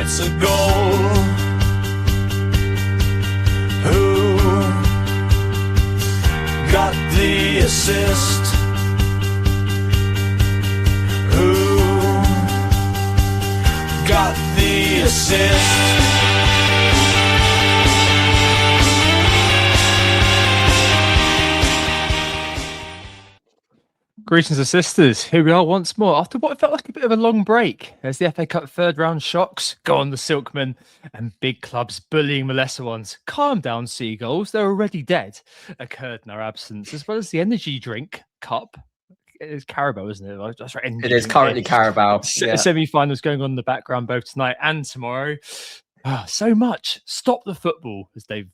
gets a goal? Who got the assist? Who got the assist? Greetings, sisters. Here we are once more after what felt like a bit of a long break. As the FA Cup third round shocks, go on the Silkmen, and big clubs bullying the lesser ones. Calm down, Seagulls. They're already dead. Occurred in our absence, as well as the energy drink cup. It is Carabao, isn't it? That's right. It is currently Carabao. Yeah. Semi-finals going on in the background both tonight and tomorrow. So much. Stop the football, as Dave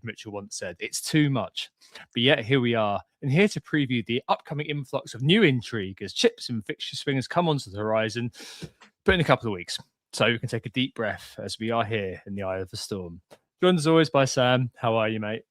Mitchell once said. It's too much. But yet here we are, and here to preview the upcoming influx of new intrigue as chips and fixture swingers come onto the horizon, but in a couple of weeks. So we can take a deep breath as we are here in the eye of the storm. Joined as always by Sam. How are you, mate?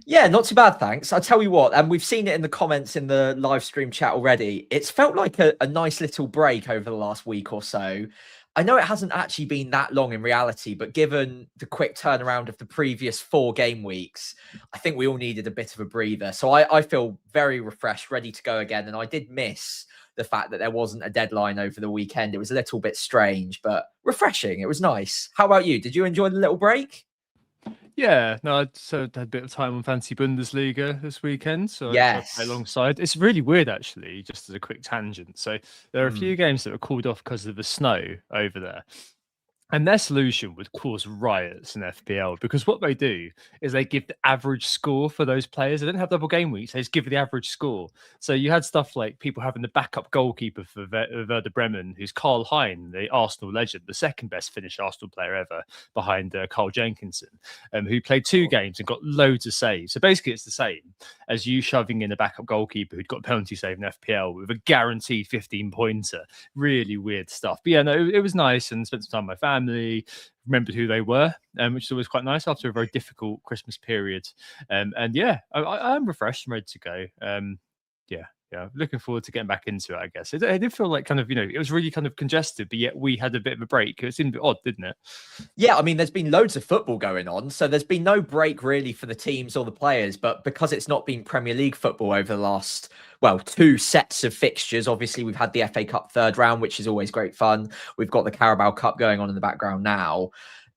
Yeah, not too bad, thanks. I'll tell you what, and we've seen it in the comments in the live stream chat already. It's felt like a nice little break over the last week or so. I know it hasn't actually been that long in reality, but given the quick turnaround of the previous 4 game weeks, I think we all needed a bit of a breather. So I feel very refreshed, ready to go again. And I did miss the fact that there wasn't a deadline over the weekend. It was a little bit strange, but refreshing. It was nice. How about you? Did you enjoy the little break? Yeah, no, I had a bit of time on Fantasy Bundesliga this weekend, so yes, I play alongside. It's really weird, actually, just as a quick tangent. So there are a few games that were called off because of the snow over there. And their solution would cause riots in FPL, because what they do is they give the average score for those players. They don't have double game weeks. They just give the average score. So you had stuff like people having the backup goalkeeper for Werder Bremen, who's Karl Hein, the Arsenal legend, the second best Finnish Arsenal player ever, behind Carl Jenkinson, who played 2 games and got loads of saves. So basically it's the same as you shoving in a backup goalkeeper who'd got a penalty save in FPL with a guaranteed 15-pointer. Really weird stuff. But yeah, no, it was nice, and spent some time with my family. Remembered who they were, which is always quite nice after a very difficult Christmas period. And yeah, I am refreshed and ready to go. Yeah, looking forward to getting back into it, I guess. It did feel like kind of, it was really kind of congested, but yet we had a bit of a break. It seemed a bit odd, didn't it? Yeah, I mean, there's been loads of football going on, so there's been no break really for the teams or the players, but because it's not been Premier League football over the last, 2 sets of fixtures, obviously we've had the FA Cup third round, which is always great fun. We've got the Carabao Cup going on in the background now.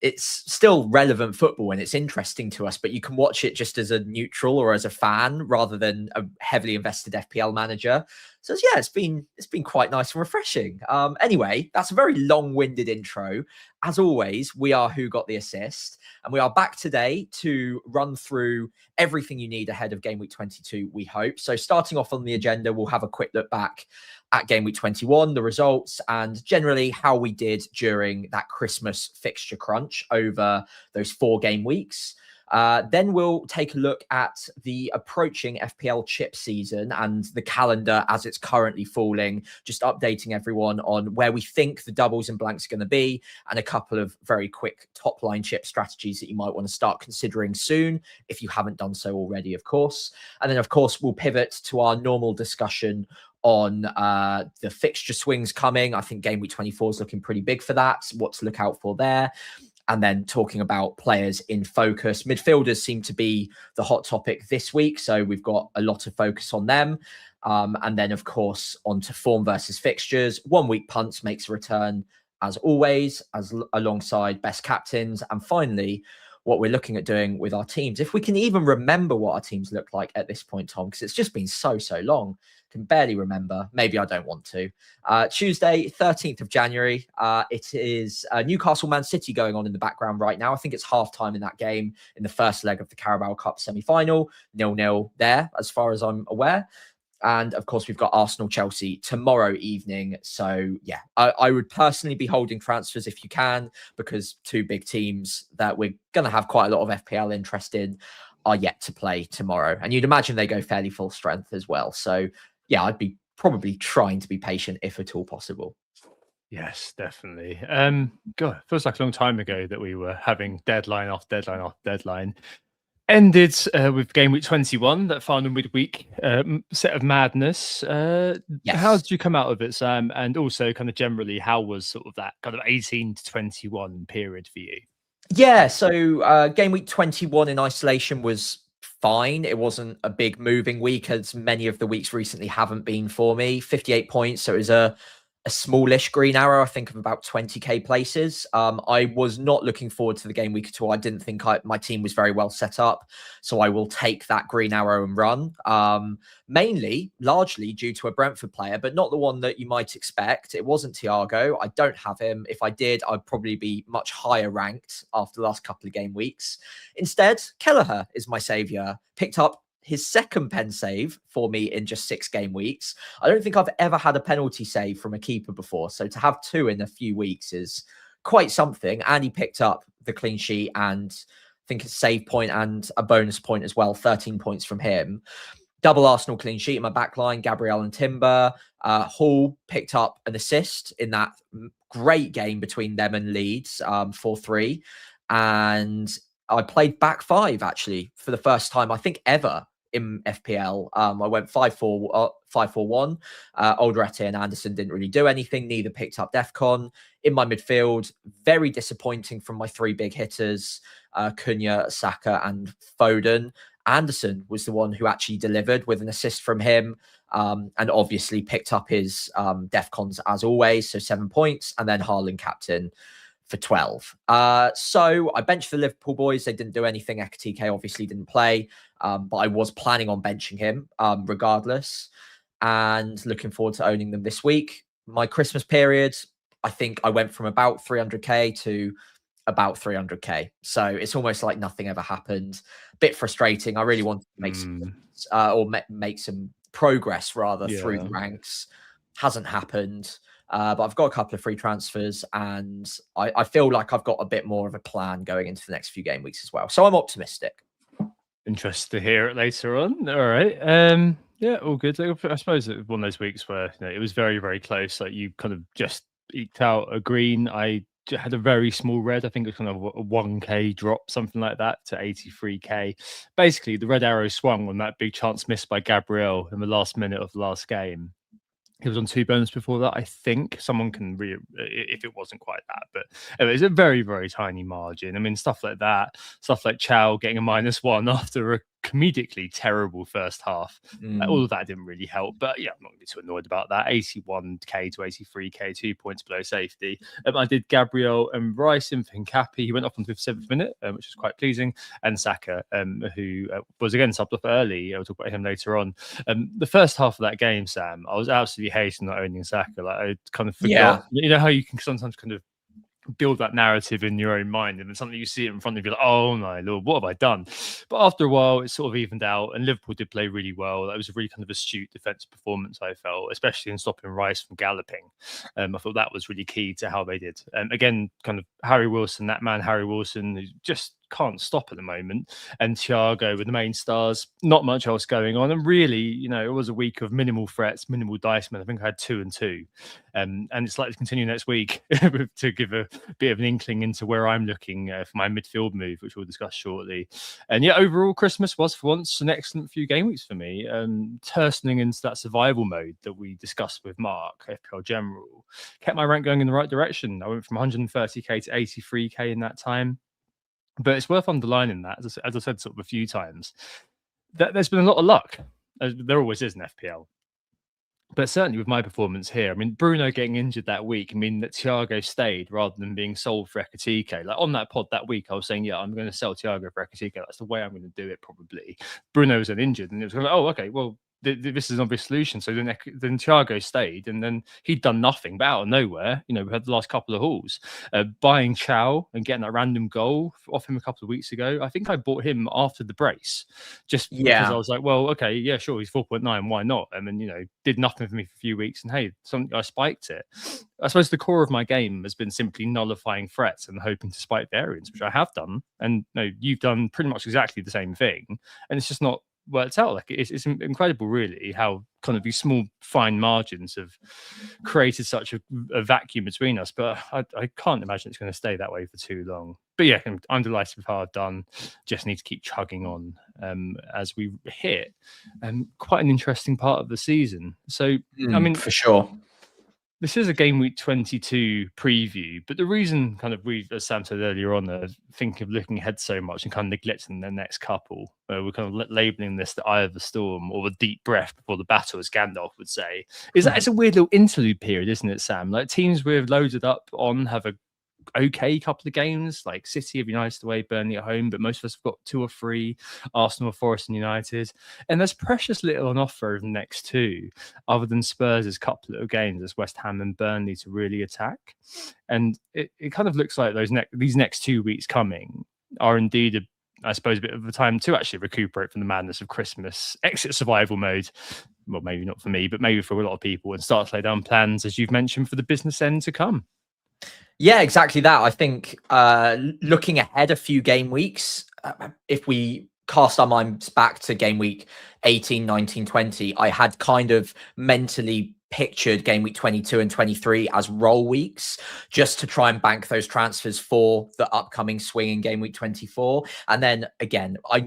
It's still relevant football and it's interesting to us, but you can watch it just as a neutral or as a fan rather than a heavily invested FPL manager. So yeah, it's been quite nice and refreshing. Anyway, that's a very long-winded intro. As always, we are Who Got the Assist, and we are back today to run through everything you need ahead of Game Week 22, we hope. So starting off on the agenda, we'll have a quick look back at Game Week 21, the results, and generally how we did during that Christmas fixture crunch over those 4 game weeks. Then we'll take a look at the approaching FPL chip season and the calendar as it's currently falling, just updating everyone on where we think the doubles and blanks are going to be, and a couple of very quick top line chip strategies that you might want to start considering soon if you haven't done so already, of course. And then, of course, we'll pivot to our normal discussion on the fixture swings coming. I think Game Week 24 is looking pretty big for that. What to look out for there. And then talking about players in focus. Midfielders seem to be the hot topic this week, so we've got a lot of focus on them. And then, of course, on to form versus fixtures. 1 week punts makes a return, as always, alongside best captains. And finally, what we're looking at doing with our teams. If we can even remember what our teams look like at this point, Tom, because it's just been so long. Can barely remember. Maybe I don't want to. Tuesday, 13th of January. It is Newcastle Man City going on in the background right now. I think it's half-time in that game in the first leg of the Carabao Cup semi-final. 0-0 there, as far as I'm aware. And of course, we've got Arsenal-Chelsea tomorrow evening. So yeah, I would personally be holding transfers if you can, because 2 big teams that we're going to have quite a lot of FPL interest in are yet to play tomorrow. And you'd imagine they go fairly full strength as well. So yeah, I'd be probably trying to be patient if at all possible. Yes, definitely. God, it feels like a long time ago that we were having deadline off deadline off deadline. Ended with game week 21, that final midweek set of madness. How did you come out of it, Sam? And also, kind of generally, how was sort of that kind of 18 to 21 period for you? Yeah, so game week 21 in isolation was fine. It wasn't a big moving week, as many of the weeks recently haven't been for me. 58 points, so it was a smallish green arrow, I think of about 20k places. I was not looking forward to the game week at all. I didn't think my team was very well set up, so I will take that green arrow and run. Largely due to a Brentford player, but not the one that you might expect. It wasn't Thiago. I don't have him. If I did, I'd probably be much higher ranked after the last couple of game weeks. Instead, Kelleher is my saviour. Picked up his second pen save for me in just 6 game weeks. I don't think I've ever had a penalty save from a keeper before. So to have 2 in a few weeks is quite something. And he picked up the clean sheet and I think a save point and a bonus point as well. 13 points from him. Double Arsenal clean sheet in my back line, Gabriel and Timber. Hall picked up an assist in that great game between them and Leeds, 4-3. And I played back 5 actually for the first time, I think, ever in FPL. I went 5-4-1. Alderete and Anderson didn't really do anything. Neither picked up Defcon. In my midfield, very disappointing from my 3 big hitters, Cunha, Saka and Foden. Anderson was the one who actually delivered with an assist from him, and obviously picked up his Defcons as always, so 7 points, and then Haaland captain for 12. So I benched the Liverpool boys. They didn't do anything. Ekatike obviously didn't play, but I was planning on benching him regardless, and looking forward to owning them this week. My Christmas period, I think I went from about 300k to about 300k. So it's almost like nothing ever happened. A bit frustrating. I really wanted to make some, make some progress rather through the ranks. Hasn't happened. But I've got a couple of free transfers, and I feel like I've got a bit more of a plan going into the next few game weeks as well. So I'm optimistic. Interested to hear it later on. All right. Yeah, all good. I suppose it was one of those weeks where it was very, very close. Like you kind of just eked out a green. I had a very small red. I think it was kind of a 1k drop, something like that, to 83k. Basically, the red arrow swung on that big chance missed by Gabriel in the last minute of the last game. He was on 2 bonus before that, I think. Someone can if it wasn't quite that, but it was a very, very tiny margin. I mean, stuff like that, stuff like Chow getting a -1 after a comedically terrible first half. All of that didn't really help, but yeah, I'm not going to be too annoyed about that. 81k to 83k, 2 points below safety. I did Gabriel and Rice in for Hincapi. He went off on the 57th minute, which was quite pleasing. And Saka, who was again subbed off early. I'll talk about him later on. The first half of that game, Sam, I was absolutely hating not owning Saka. Like I kind of forgot. You know how you can sometimes kind of build that narrative in your own mind, and then something you see it in front of you, like, oh my lord, what have I done? But after a while, it sort of evened out, and Liverpool did play really well. That was a really kind of astute defensive performance, I felt, especially in stopping Rice from galloping. I thought that was really key to how they did. Again, kind of Harry Wilson, that man Harry Wilson, who just can't stop at the moment, and Thiago with the main stars, not much else going on. And really, it was a week of minimal threats, minimal dice men. I think I had 2 and 2. And it's likely to continue next week to give a bit of an inkling into where I'm looking for my midfield move, which we'll discuss shortly. And yeah, overall, Christmas was for once an excellent few game weeks for me, turning into that survival mode that we discussed with Mark, FPL General. Kept my rank going in the right direction. I went from 130k to 83k in that time. But it's worth underlining that, as I said sort of a few times, that there's been a lot of luck. There always is in FPL. But certainly with my performance here, I mean, Bruno getting injured that week, I mean, that Thiago stayed rather than being sold for Ekatike. Like on that pod that week, I was saying, yeah, I'm going to sell Thiago for Ekatike. That's the way I'm going to do it, probably. Bruno was uninjured, and it was like, oh, okay, well, this is an obvious solution. So then Thiago stayed, and then he'd done nothing, but out of nowhere, we had the last couple of hauls. Buying Chow and getting that random goal off him a couple of weeks ago. I think I bought him after the brace, just because I was like, well, okay, yeah, sure, he's 4.9, why not? And then, did nothing for me for a few weeks, and hey, I spiked it. I suppose the core of my game has been simply nullifying threats and hoping to spike variance, which I have done. And you've done pretty much exactly the same thing, and it's just not worked out. Like it's incredible, really, how kind of these small, fine margins have created such a vacuum between us. But I can't imagine it's going to stay that way for too long. but yeah, I'm delighted with how I've done. Just need to keep chugging on as we hit quite an interesting part of the season. So, I mean, for sure. this is a game week 22 preview, but the reason kind of we, as Sam said earlier on, thinking of looking ahead so much and kind of neglecting the next couple, we're kind of labeling this the eye of the storm or the deep breath before the battle, as Gandalf would say, is that it's a weird little interlude period, isn't it, Sam? Like teams we've loaded up on have a okay couple of games, like City have United away, Burnley at home, but most of us have got 2 or 3, Arsenal, Forest and United, and there's precious little on offer over the next 2 other than Spurs' couple of games as West Ham and Burnley to really attack. And it kind of looks like these next 2 weeks coming are indeed I suppose a bit of a time to actually recuperate from the madness of Christmas, exit survival mode. Well, maybe not for me, but maybe for a lot of people, and start to lay down plans, as you've mentioned, for the business end to come. Yeah, exactly that. I think looking ahead a few game weeks, if we cast our minds back to game week 18, 19, 20, I had kind of mentally pictured game week 22 and 23 as roll weeks, just to try and bank those transfers for the upcoming swing in game week 24. And then again, I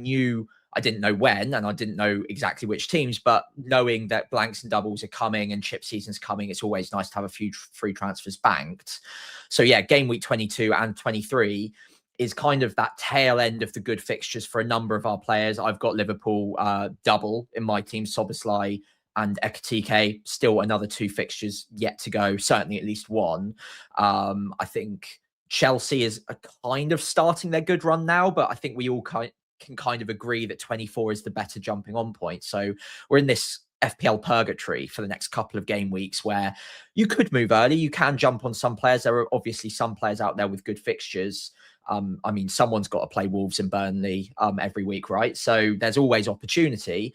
didn't know when, and I didn't know exactly which teams, but knowing that blanks and doubles are coming and chip season's coming, it's always nice to have a few free transfers banked. So yeah, game week 22 and 23 is kind of that tail end of the good fixtures for a number of our players. I've got Liverpool double in my team, Soboslai and Ekatike, still another 2 fixtures yet to go, certainly at least 1. I think Chelsea is a kind of starting their good run now, but I think we all can kind of agree that 24 is the better jumping on point. So we're in this FPL purgatory for the next couple of game weeks where you could move early. You can jump on some players. There are obviously some players out there with good fixtures. I mean, someone's got to play Wolves and Burnley every week, right? So there's always opportunity.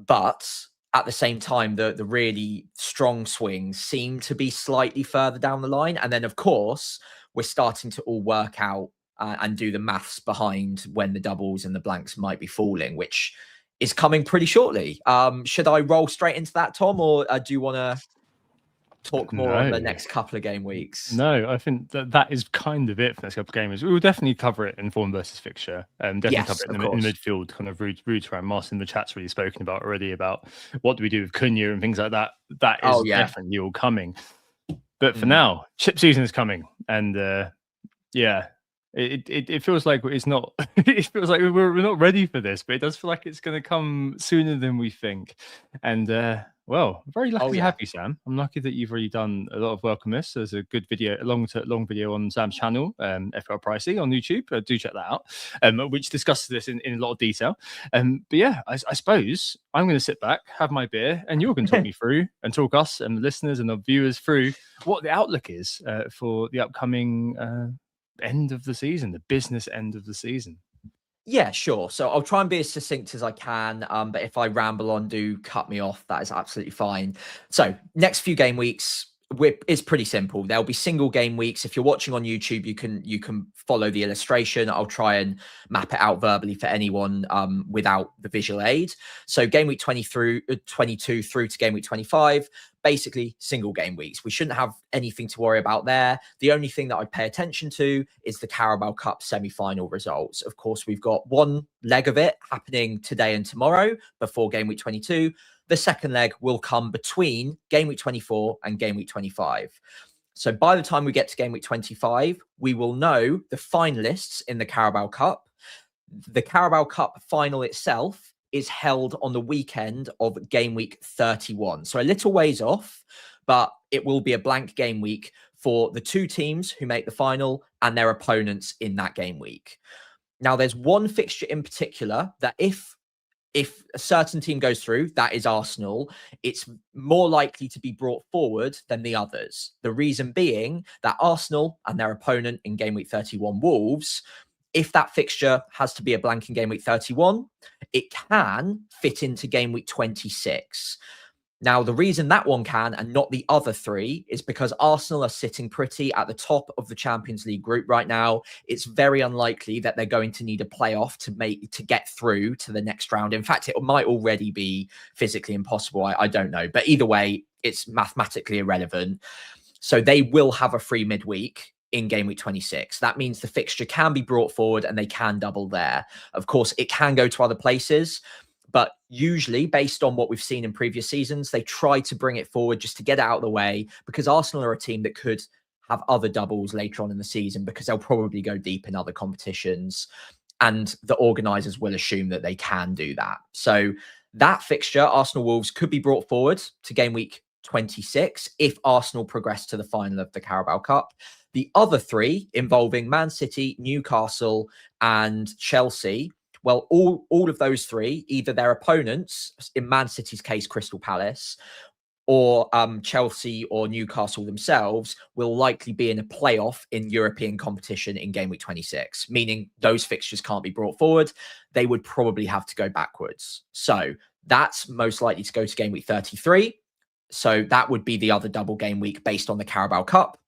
But at the same time, the really strong swings seem to be slightly further down the line. And then, of course, we're starting to all work out and do the maths behind when the doubles and the blanks might be falling, which is coming pretty shortly. Should I roll straight into that, Tom, or do you want to talk more on the next couple of game weeks? No, I think that is kind of it for the next couple of games. We will definitely cover it in form versus fixture. Definitely cover it in the midfield, kind of route around. Martin in the chat's really spoken about already about what do we do with Cunha and things like that. That is definitely all coming. But for now, chip season is coming, and It feels like it's not. It feels like we're not ready for this, but it does feel like it's going to come sooner than we think. And well, very lucky to have you, Sam. I'm lucky that you've already done a lot of work on this. There's a good video, a long video on Sam's channel, FPL Pricey on YouTube. Do check that out, which discusses this in a lot of detail. But yeah, I suppose I'm going to sit back, have my beer, and you're going to talk me through and talk us and the listeners and the viewers through what the outlook is for the upcoming end of the season, the business end of the season. Yeah, sure. So I'll try and be as succinct as I can. But if I ramble on, do cut me off. That is absolutely fine. So next few game weeks is pretty simple. There'll be single game weeks. If you're watching on YouTube, you can follow the illustration. I'll try and map it out verbally for anyone without the visual aid. So game week 22 through to game week 25, basically single game weeks. We shouldn't have anything to worry about there. The only thing that I'd pay attention to is the Carabao Cup semi-final results. Of course, we've got one leg of it happening today and tomorrow before game week 22. The second leg will come between game week 24 and game week 25. So by the time we get to game week 25, we will know the finalists in the Carabao Cup. The Carabao Cup final itself is held on the weekend of game week 31. So a little ways off, but it will be a blank game week for the 2 teams who make the final and their opponents in that game week. Now, there's one fixture in particular that if a certain team goes through, that is Arsenal, it's more likely to be brought forward than the others. The reason being that Arsenal and their opponent in game week 31, Wolves, if that fixture has to be a blank in game week 31, it can fit into game week 26. Now, the reason that one can and not the other 3 is because Arsenal are sitting pretty at the top of the Champions League group right now. It's very unlikely that they're going to need a playoff to get through to the next round. In fact, it might already be physically impossible. I don't know. But either way, it's mathematically irrelevant. So they will have a free midweek. in game week 26. That means the fixture can be brought forward and they can double there. Of course, it can go to other places, but usually based on what we've seen in previous seasons, they try to bring it forward just to get it out of the way, because Arsenal are a team that could have other doubles later on in the season because they'll probably go deep in other competitions. And the organisers will assume that they can do that. So that fixture, Arsenal Wolves, could be brought forward to game week 26 if Arsenal progress to the final of the Carabao Cup. The other three, involving Man City, Newcastle, and Chelsea, well, all of those three, either their opponents, in Man City's case, Crystal Palace, or Chelsea or Newcastle themselves, will likely be in a playoff in European competition in game week 26, meaning those fixtures can't be brought forward. They would probably have to go backwards. So that's most likely to go to game week 33. So that would be the other double game week based on the Carabao Cup.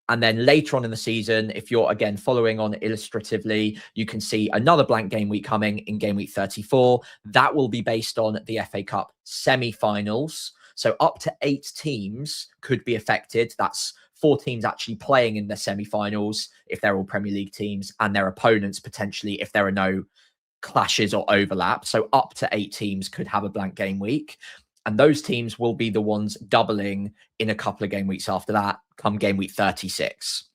And then later on in the season, if you're again following on illustratively, you can see another blank game week coming in game week 34. That will be based on the FA Cup semi-finals. So up to 8 teams could be affected. That's 4 teams actually playing in the semi-finals if they're all Premier League teams, and their opponents potentially if there are no clashes or overlap. So up to 8 teams could have a blank game week. And those teams will be the ones doubling in a couple of game weeks after that, come game week 36.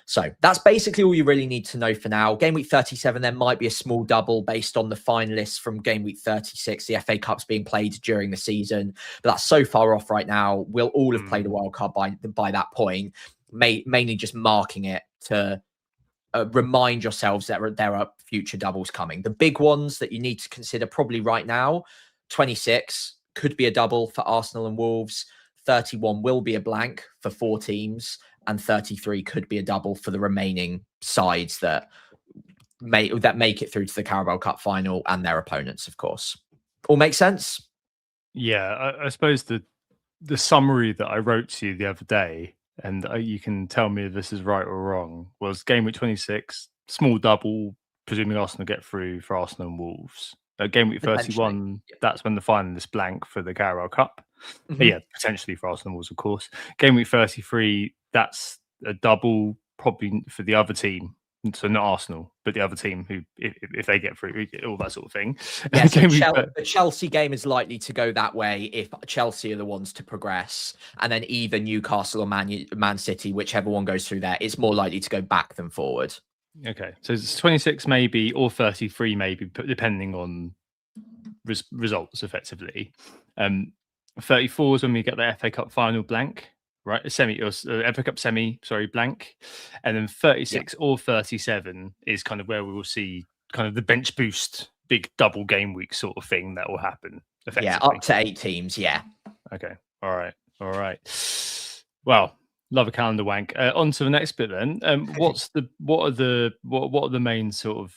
So that's basically all you really need to know for now. Game week 37, there might be a small double based on the finalists from game week 36. The FA Cup's being played during the season, but that's so far off right now. We'll all have played a wild card by that point, mainly just marking it to remind yourselves that there are future doubles coming. The big ones that you need to consider probably right now, 26 could be a double for Arsenal and Wolves. 31 will be a blank for 4 teams, and 33 could be a double for the remaining sides that make it through to the Carabao Cup final and their opponents, of course. All make sense? Yeah, I suppose the summary that I wrote to you the other day, and you can tell me if this is right or wrong, was game week 26, small double, presuming Arsenal get through for Arsenal and Wolves. Game week 31, that's when the final is blank for the Carabao Cup. Yeah, potentially for Arsenal Wolves, of course. Game week 33, that's a double probably for the other team. So not Arsenal, but the other team who, if they get through, all that sort of thing. Yeah, so the Chelsea game is likely to go that way if Chelsea are the ones to progress. And then either Newcastle or Man City, whichever one goes through there, it's more likely to go back than forward. Okay, so it's 26 maybe, or 33 maybe, depending on results, effectively. 34 is when we get the FA Cup final blank, right? FA Cup semi, sorry, blank. And then 36 or 37 is kind of where we will see kind of the bench boost, big double game week sort of thing that will happen. Yeah, up to 8 teams, yeah. Okay, all right. Well, love a calendar wank. On to the next bit then. What are the main sort of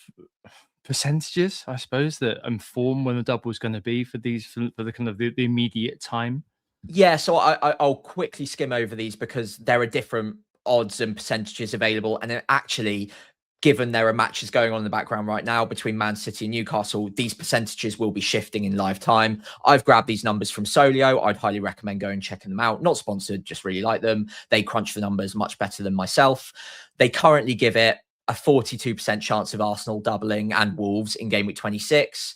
percentages, I suppose, that inform when the double is going to be for these for the kind of the immediate time? Yeah, so I'll quickly skim over these because there are different odds and percentages available, and actually, given there are matches going on in the background right now between Man City and Newcastle, these percentages will be shifting in live time. I've grabbed these numbers from Solio. I'd highly recommend going and checking them out. Not sponsored, just really like them. They crunch the numbers much better than myself. They currently give it a 42% chance of Arsenal doubling and Wolves in game week 26.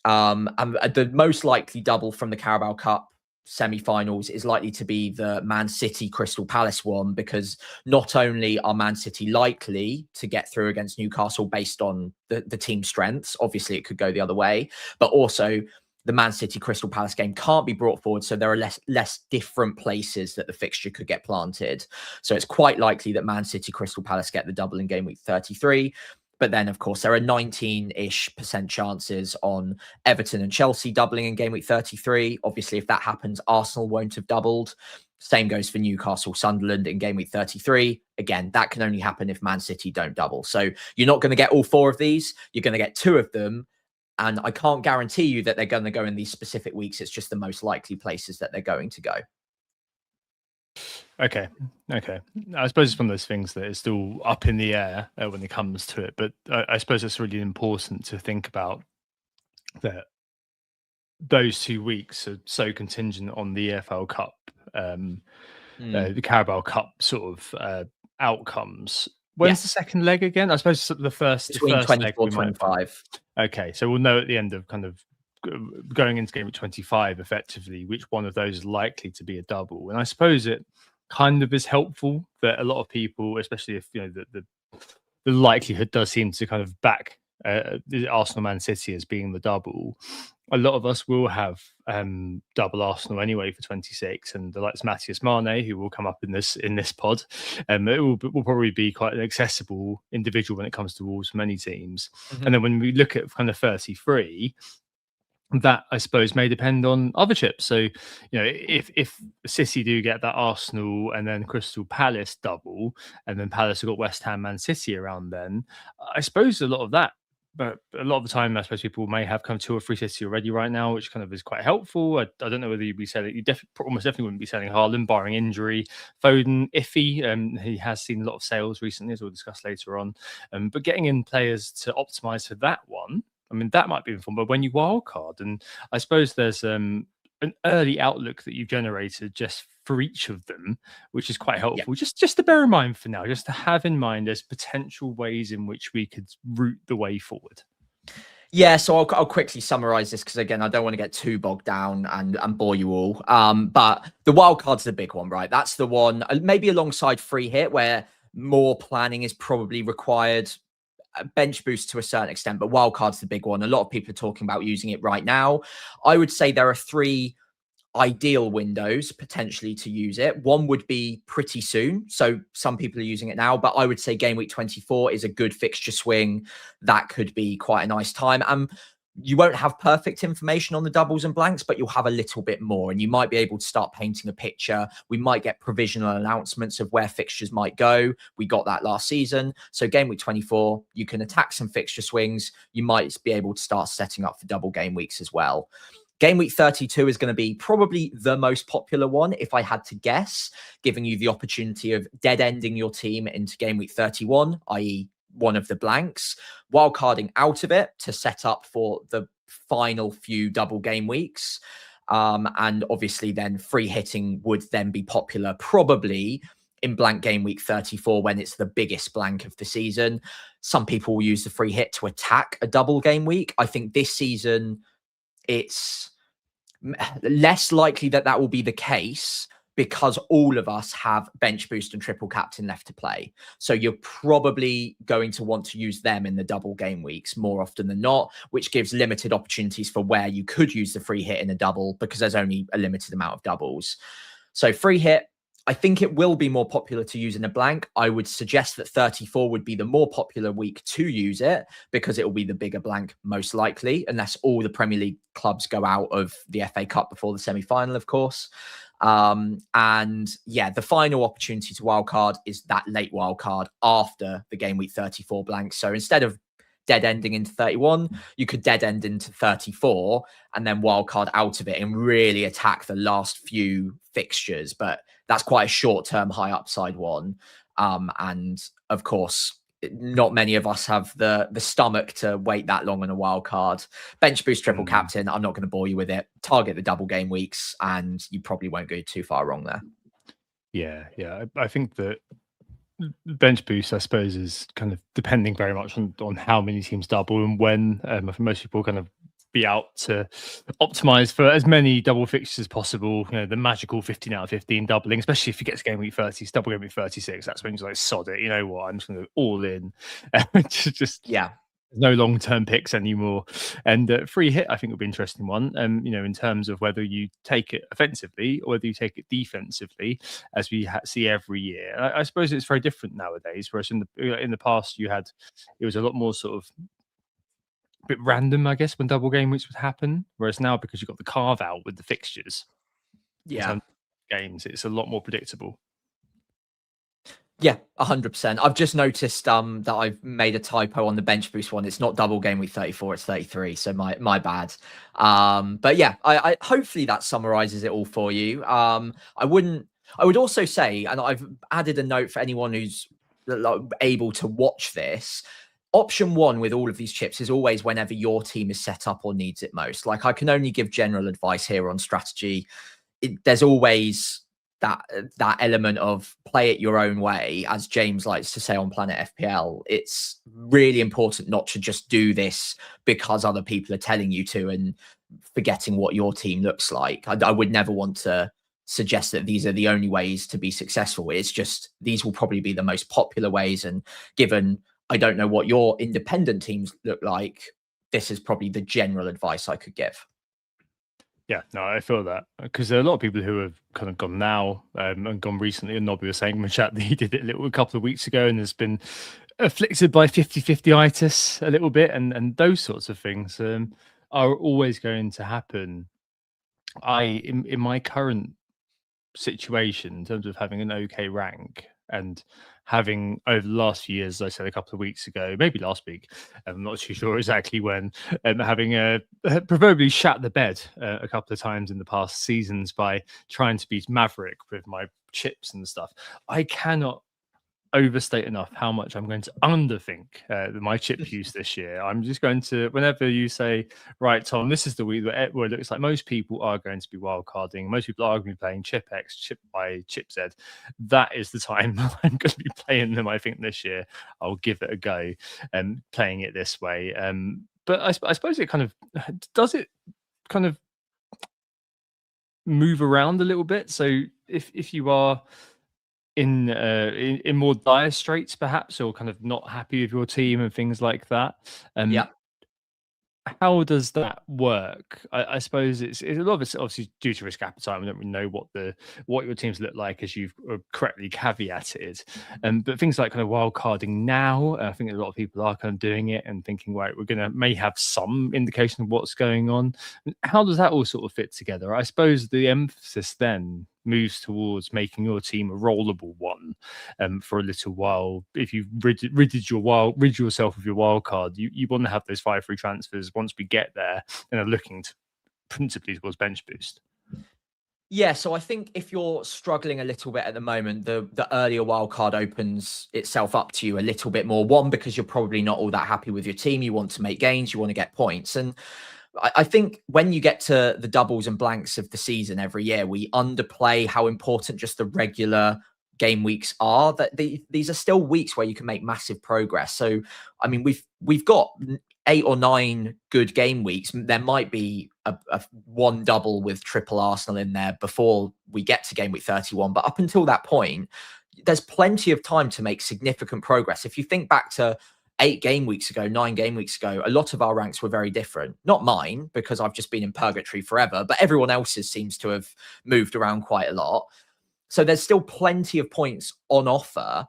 And the most likely double from the Carabao Cup semi-finals is likely to be the Man City Crystal Palace one, because not only are Man City likely to get through against Newcastle based on the team strengths, obviously it could go the other way, but also the Man City Crystal Palace game can't be brought forward, so there are less different places that the fixture could get planted. So it's quite likely that Man City Crystal Palace get the double in game week 33. But then, of course, there are 19-ish% chances on Everton and Chelsea doubling in game week 33. Obviously, if that happens, Arsenal won't have doubled. Same goes for Newcastle, Sunderland in game week 33. Again, that can only happen if Man City don't double. So you're not going to get all 4 of these. You're going to get 2 of them. And I can't guarantee you that they're going to go in these specific weeks. It's just the most likely places that they're going to go. Okay. I suppose it's one of those things that is still up in the air when it comes to it. But I suppose it's really important to think about that those 2 weeks are so contingent on the EFL Cup, the Carabao Cup sort of outcomes. When's the second leg again? I suppose the first Between leg 24, we might 25. Okay, so we'll know at the end of kind of going into game 25 effectively which one of those is likely to be a double. And I suppose it kind of is helpful that a lot of people, especially if the likelihood does seem to kind of back the Arsenal Man City as being the double. A lot of us will have double Arsenal anyway for 26, and the likes Matthias Mane, who will come up in this pod, it will probably be quite an accessible individual when it comes to Wolves for many teams. And then when we look at kind of 33, that I suppose may depend on other chips. So if City do get that Arsenal and then Crystal Palace double, and then Palace have got West Ham, Man City around, then I suppose a lot of that. But a lot of the time, I suppose people may have come 2 or 3 City already right now, which kind of is quite helpful. I don't know whether you'd be selling. You almost definitely wouldn't be selling Haaland, barring injury. Foden, iffy. He has seen a lot of sales recently, as we'll discuss later on. But getting in players to optimise for that one, I mean, that might be fun. But when you wildcard, and I suppose there's an early outlook that you've generated just for each of them, which is quite helpful. Just to bear in mind for now, just to have in mind there's potential ways in which we could route the way forward. Yeah, so I'll quickly summarize this because, again, I don't want to get too bogged down and bore you all. But the wild card's the big one, right? That's the one, maybe alongside free hit, where more planning is probably required. Bench boost to a certain extent, but wildcard's the big one. A lot of people are talking about using it right now. I would say there are 3 ideal windows potentially to use it. One would be pretty soon. So some people are using it now, but I would say game week 24 is a good fixture swing. That could be quite a nice time. You won't have perfect information on the doubles and blanks, but you'll have a little bit more, and you might be able to start painting a picture. We might get provisional announcements of where fixtures might go. We got that last season. So game week 24, you can attack some fixture swings. You might be able to start setting up for double game weeks as well. Game week 32 is going to be probably the most popular one, if I had to guess, giving you the opportunity of dead ending your team into game week 31, i.e. one of the blanks, wildcarding out of it to set up for the final few double game weeks. And obviously then free hitting would then be popular probably in blank game week 34 when it's the biggest blank of the season. Some people will use the free hit to attack a double game week. I think this season it's less likely that will be the case, because all of us have bench boost and triple captain left to play. So you're probably going to want to use them in the double game weeks more often than not, which gives limited opportunities for where you could use the free hit in a double, because there's only a limited amount of doubles. So free hit, I think it will be more popular to use in a blank. I would suggest that 34 would be the more popular week to use it, because it will be the bigger blank most likely, unless all the Premier League clubs go out of the FA Cup before the semi-final, of course. And yeah, the final opportunity to wildcard is that late wildcard after the game week 34 blank. So instead of dead ending into 31, you could dead end into 34 and then wildcard out of it and really attack the last few fixtures. But that's quite a short-term high upside one. And of course, not many of us have the stomach to wait that long on a wild card. Bench boost triple captain, I'm not going to bore you with it. Target the double game weeks and you probably won't go too far wrong there. Yeah. I think that bench boost, I suppose, is kind of depending very much on how many teams double and when. I think most people kind of be out to optimize for as many double fixtures as possible. The magical 15 out of 15 doubling, especially if you get to game week 30, double game week 36. That's when you're like, sod it. You know what? I'm just going to go all in. Yeah. No long-term picks anymore. And free hit, I think, will be an interesting one. In terms of whether you take it offensively or whether you take it defensively, as we see every year. I suppose it's very different nowadays. Whereas in the past, it was a lot more sort of a bit random, I guess, when double game weeks would happen. Whereas now, because you've got the carve out with the fixtures, games, it's a lot more predictable. Yeah, 100%. I've just noticed that I've made a typo on the bench boost one. It's not double game week 34, it's 33. So my bad. But yeah, I hopefully that summarizes it all for you. I would also say, and I've added a note for anyone who's able to watch this. Option one with all of these chips is always whenever your team is set up or needs it most. Like, I can only give general advice here on strategy. There's always that element of play it your own way, as James likes to say on Planet FPL. It's really important not to just do this because other people are telling you to and forgetting what your team looks like. I would never want to suggest that these are the only ways to be successful. It's just these will probably be the most popular ways. And given I don't know what your independent teams look like, this is probably the general advice I could give. Yeah, no, I feel that because there are a lot of people who have kind of gone now and gone recently. And Nobby was saying in the chat that he did it a couple of weeks ago and has been afflicted by 50-50itis a little bit. And those sorts of things are always going to happen. In my current situation, in terms of having an okay rank and having over the last few years, as I said a couple of weeks ago, maybe last week, I'm not too sure exactly when, having proverbially shat the bed a couple of times in the past seasons by trying to beat Maverick with my chips and stuff. I cannot overstate enough how much I'm going to underthink my chip use this year. I'm just going to, whenever you say, right, Tom, this is the week where it looks like most people are going to be wildcarding, most people are going to be playing chip X, chip Y, chip Z. That is the time I'm going to be playing them. I think this year I'll give it a go and playing it this way. But I suppose it kind of does it kind of move around a little bit. So if you are in more dire straits, perhaps, or kind of not happy with your team and things like that. Yeah. How does that work? I suppose it's a lot of it's obviously due to risk appetite. We don't really know what your teams look like, as you've correctly caveated. But things like kind of wild carding now, I think a lot of people are kind of doing it and thinking, right, we're may have some indication of what's going on. How does that all sort of fit together? I suppose the emphasis then moves towards making your team a rollable one for a little while. If you've rid yourself of your wild card, you want to have those 5 free transfers once we get there and are looking to principally towards bench boost. Yeah, so I think if you're struggling a little bit at the moment, the earlier wildcard opens itself up to you a little bit more. One, because you're probably not all that happy with your team. You want to make gains, you want to get points. And I think when you get to the doubles and blanks of the season every year, we underplay how important just the regular game weeks are. That these are still weeks where you can make massive progress. So, I mean, we've got 8 or 9 good game weeks. There might be a one double with triple Arsenal in there before we get to game week 31. But up until that point, there's plenty of time to make significant progress. If you think back to 8 game weeks ago, 9 game weeks ago, a lot of our ranks were very different. Not mine, because I've just been in purgatory forever, but everyone else's seems to have moved around quite a lot. So there's still plenty of points on offer.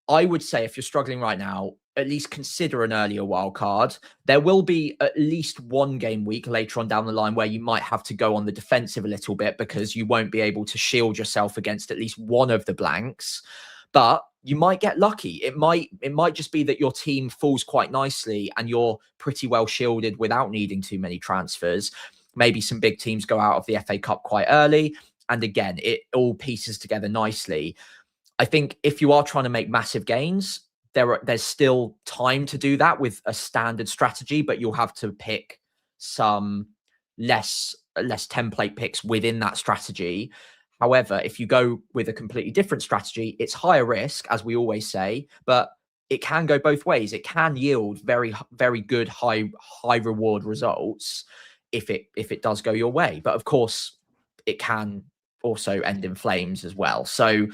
I would say if you're struggling right now, at least consider an earlier wild card. There will be at least one game week later on down the line where you might have to go on the defensive a little bit because you won't be able to shield yourself against at least one of the blanks. But you might get lucky. It might just be that your team falls quite nicely and you're pretty well shielded without needing too many transfers. Maybe some big teams go out of the FA Cup quite early. And again, it all pieces together nicely. I think if you are trying to make massive gains, there's still time to do that with a standard strategy, but you'll have to pick some less template picks within that strategy. However, if you go with a completely different strategy, it's higher risk, as we always say, but it can go both ways. It can yield very, very good, high reward results if it does go your way. But of course, it can also end in flames as well. So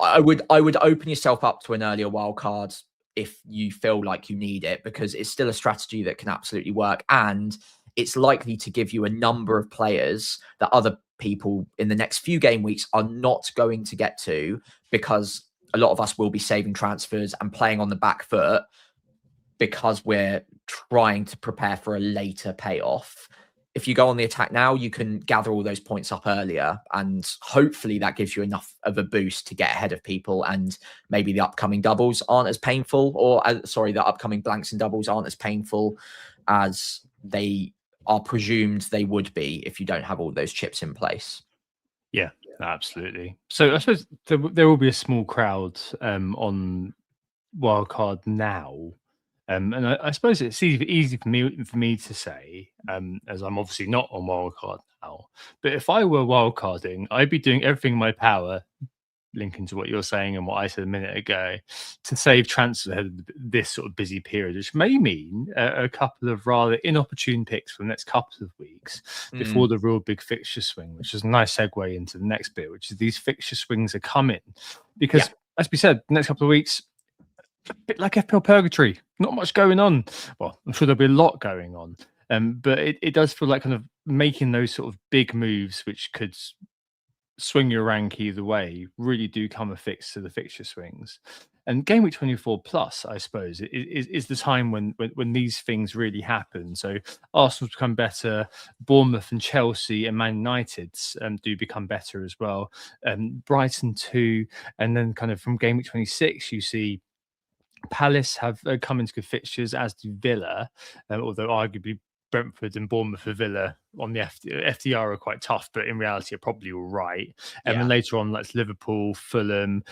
I would open yourself up to an earlier wild card if you feel like you need it, because it's still a strategy that can absolutely work. And it's likely to give you a number of players that other people in the next few game weeks are not going to get to, because a lot of us will be saving transfers and playing on the back foot because we're trying to prepare for a later payoff. If you go on the attack now, you can gather all those points up earlier, and hopefully that gives you enough of a boost to get ahead of people, and maybe the upcoming doubles aren't as painful, or the upcoming blanks and doubles aren't as painful as they are presumed they would be if you don't have all those chips in place. Yeah, absolutely. So I suppose there will be a small crowd on wildcard now. And I suppose it's easy for me to say, as I'm obviously not on wildcard now. But if I were wildcarding, I'd be doing everything in my power linking to what you're saying and what I said a minute ago, to save transfers ahead of this sort of busy period, which may mean a couple of rather inopportune picks for the next couple of weeks before the real big fixture swing, which is a nice segue into the next bit, which is these fixture swings are coming. Because, as we said, the next couple of weeks, a bit like FPL purgatory, not much going on. Well, I'm sure there'll be a lot going on. But it does feel like kind of making those sort of big moves, which could swing your rank either way, really do come affixed to the fixture swings. And game week 24 plus, I suppose, is the time when these things really happen. So Arsenal's become better, Bournemouth and Chelsea and Man United do become better as well. Brighton too, and then kind of from game week 26, you see Palace have come into good fixtures, as do Villa, although arguably Brentford and Bournemouth for Villa on the FDR are quite tough, but in reality are probably all right. And then later on, that's Liverpool, Fulham,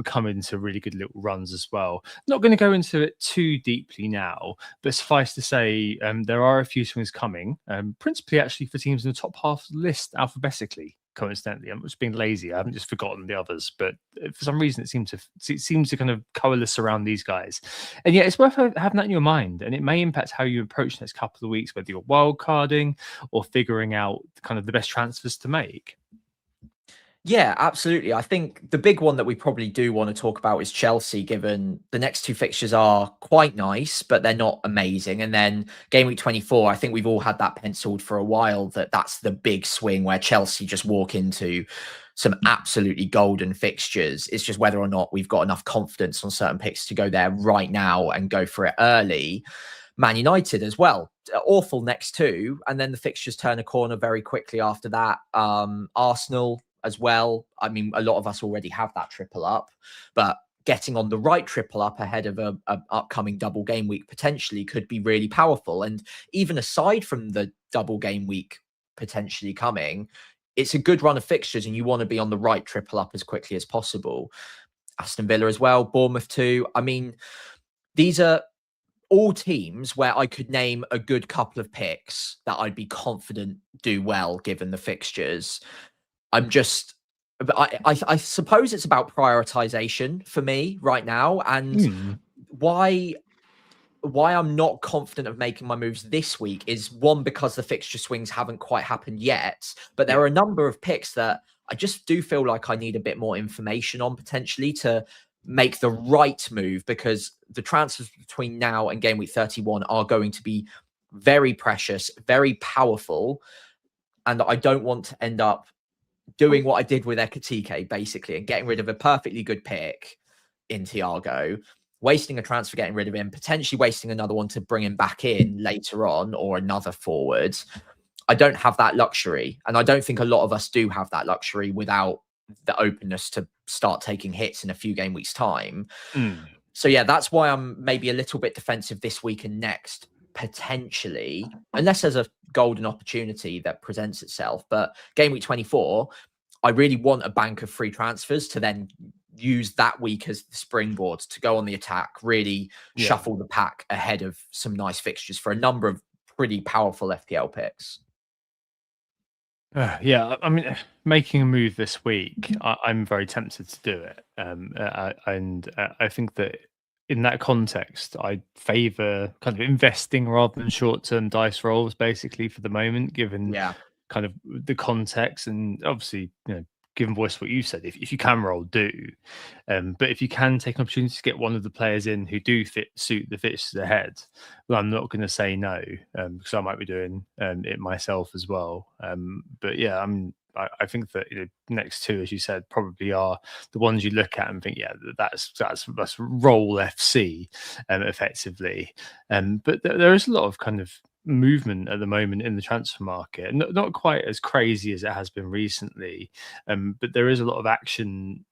come into really good little runs as well. Not going to go into it too deeply now, but suffice to say, there are a few swings coming, principally actually for teams in the top half of the list alphabetically. Coincidentally, I'm just being lazy. I haven't just forgotten the others, but for some reason it seems to kind of coalesce around these guys. And yeah, it's worth having that in your mind, and it may impact how you approach the next couple of weeks, whether you're wild carding or figuring out kind of the best transfers to make. Yeah, absolutely. I think the big one that we probably do want to talk about is Chelsea, given the next two fixtures are quite nice, but they're not amazing. And then game week 24, I think we've all had that penciled for a while, that's the big swing where Chelsea just walk into some absolutely golden fixtures. It's just whether or not we've got enough confidence on certain picks to go there right now and go for it early. Man United as well, awful next two. And then the fixtures turn a corner very quickly after that. Arsenal as well. I mean, a lot of us already have that triple up, but getting on the right triple up ahead of a upcoming double game week potentially could be really powerful. And even aside from the double game week potentially coming, it's a good run of fixtures and you want to be on the right triple up as quickly as possible. Aston Villa as well, Bournemouth too. I mean, these are all teams where I could name a good couple of picks that I'd be confident do well given the fixtures. I suppose it's about prioritization for me right now, and why I'm not confident of making my moves this week is one, because the fixture swings haven't quite happened yet, but there are a number of picks that I just do feel like I need a bit more information on potentially to make the right move, because the transfers between now and game week 31 are going to be very precious, very powerful, and I don't want to end up doing what I did with Ekatike, basically, and getting rid of a perfectly good pick in Thiago, wasting a transfer, getting rid of him, potentially wasting another one to bring him back in later on, or another forward. I don't have that luxury. And I don't think a lot of us do have that luxury without the openness to start taking hits in a few game weeks' time. So yeah, that's why I'm maybe a little bit defensive this week and next, potentially, unless there's a golden opportunity that presents itself. But game week 24, I really want a bank of free transfers to then use that week as the springboard to go on the attack, really shuffle the pack ahead of some nice fixtures for a number of pretty powerful FPL picks. Yeah, I mean, making a move this week, I'm very tempted to do it. And I think that in that context, I favour kind of investing rather than short-term dice rolls, basically, for the moment, given kind of the context. And obviously, you know, given voice to what you said, if you can roll, do. But if you can take an opportunity to get one of the players in who do suit the fixtures ahead, well, I'm not going to say no, because I might be doing it myself as well. But yeah, I think that, you know, next two, as you said, probably are the ones you look at and think, yeah, that's roll FC, effectively. But there is a lot of kind of movement at the moment in the transfer market, not quite as crazy as it has been recently, but there is a lot of action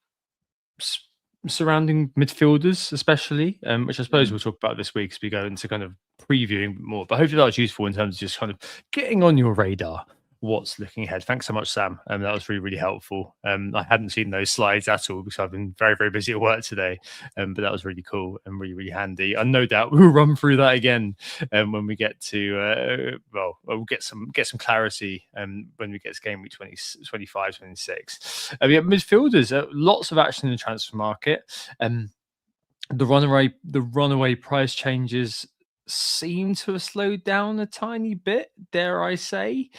surrounding midfielders, especially, which I suppose we'll talk about this week as we go into kind of previewing more. But hopefully that's useful in terms of just kind of getting on your radar what's looking ahead. Thanks so much, Sam. That was really, really helpful. I hadn't seen those slides at all because I've been very, very busy at work today. But that was really cool and really, really handy. And no doubt we'll run through that again when we get to we'll get some clarity when we get to game week 25, 26. Midfielders, lots of action in the transfer market. The runaway price changes seem to have slowed down a tiny bit, dare I say,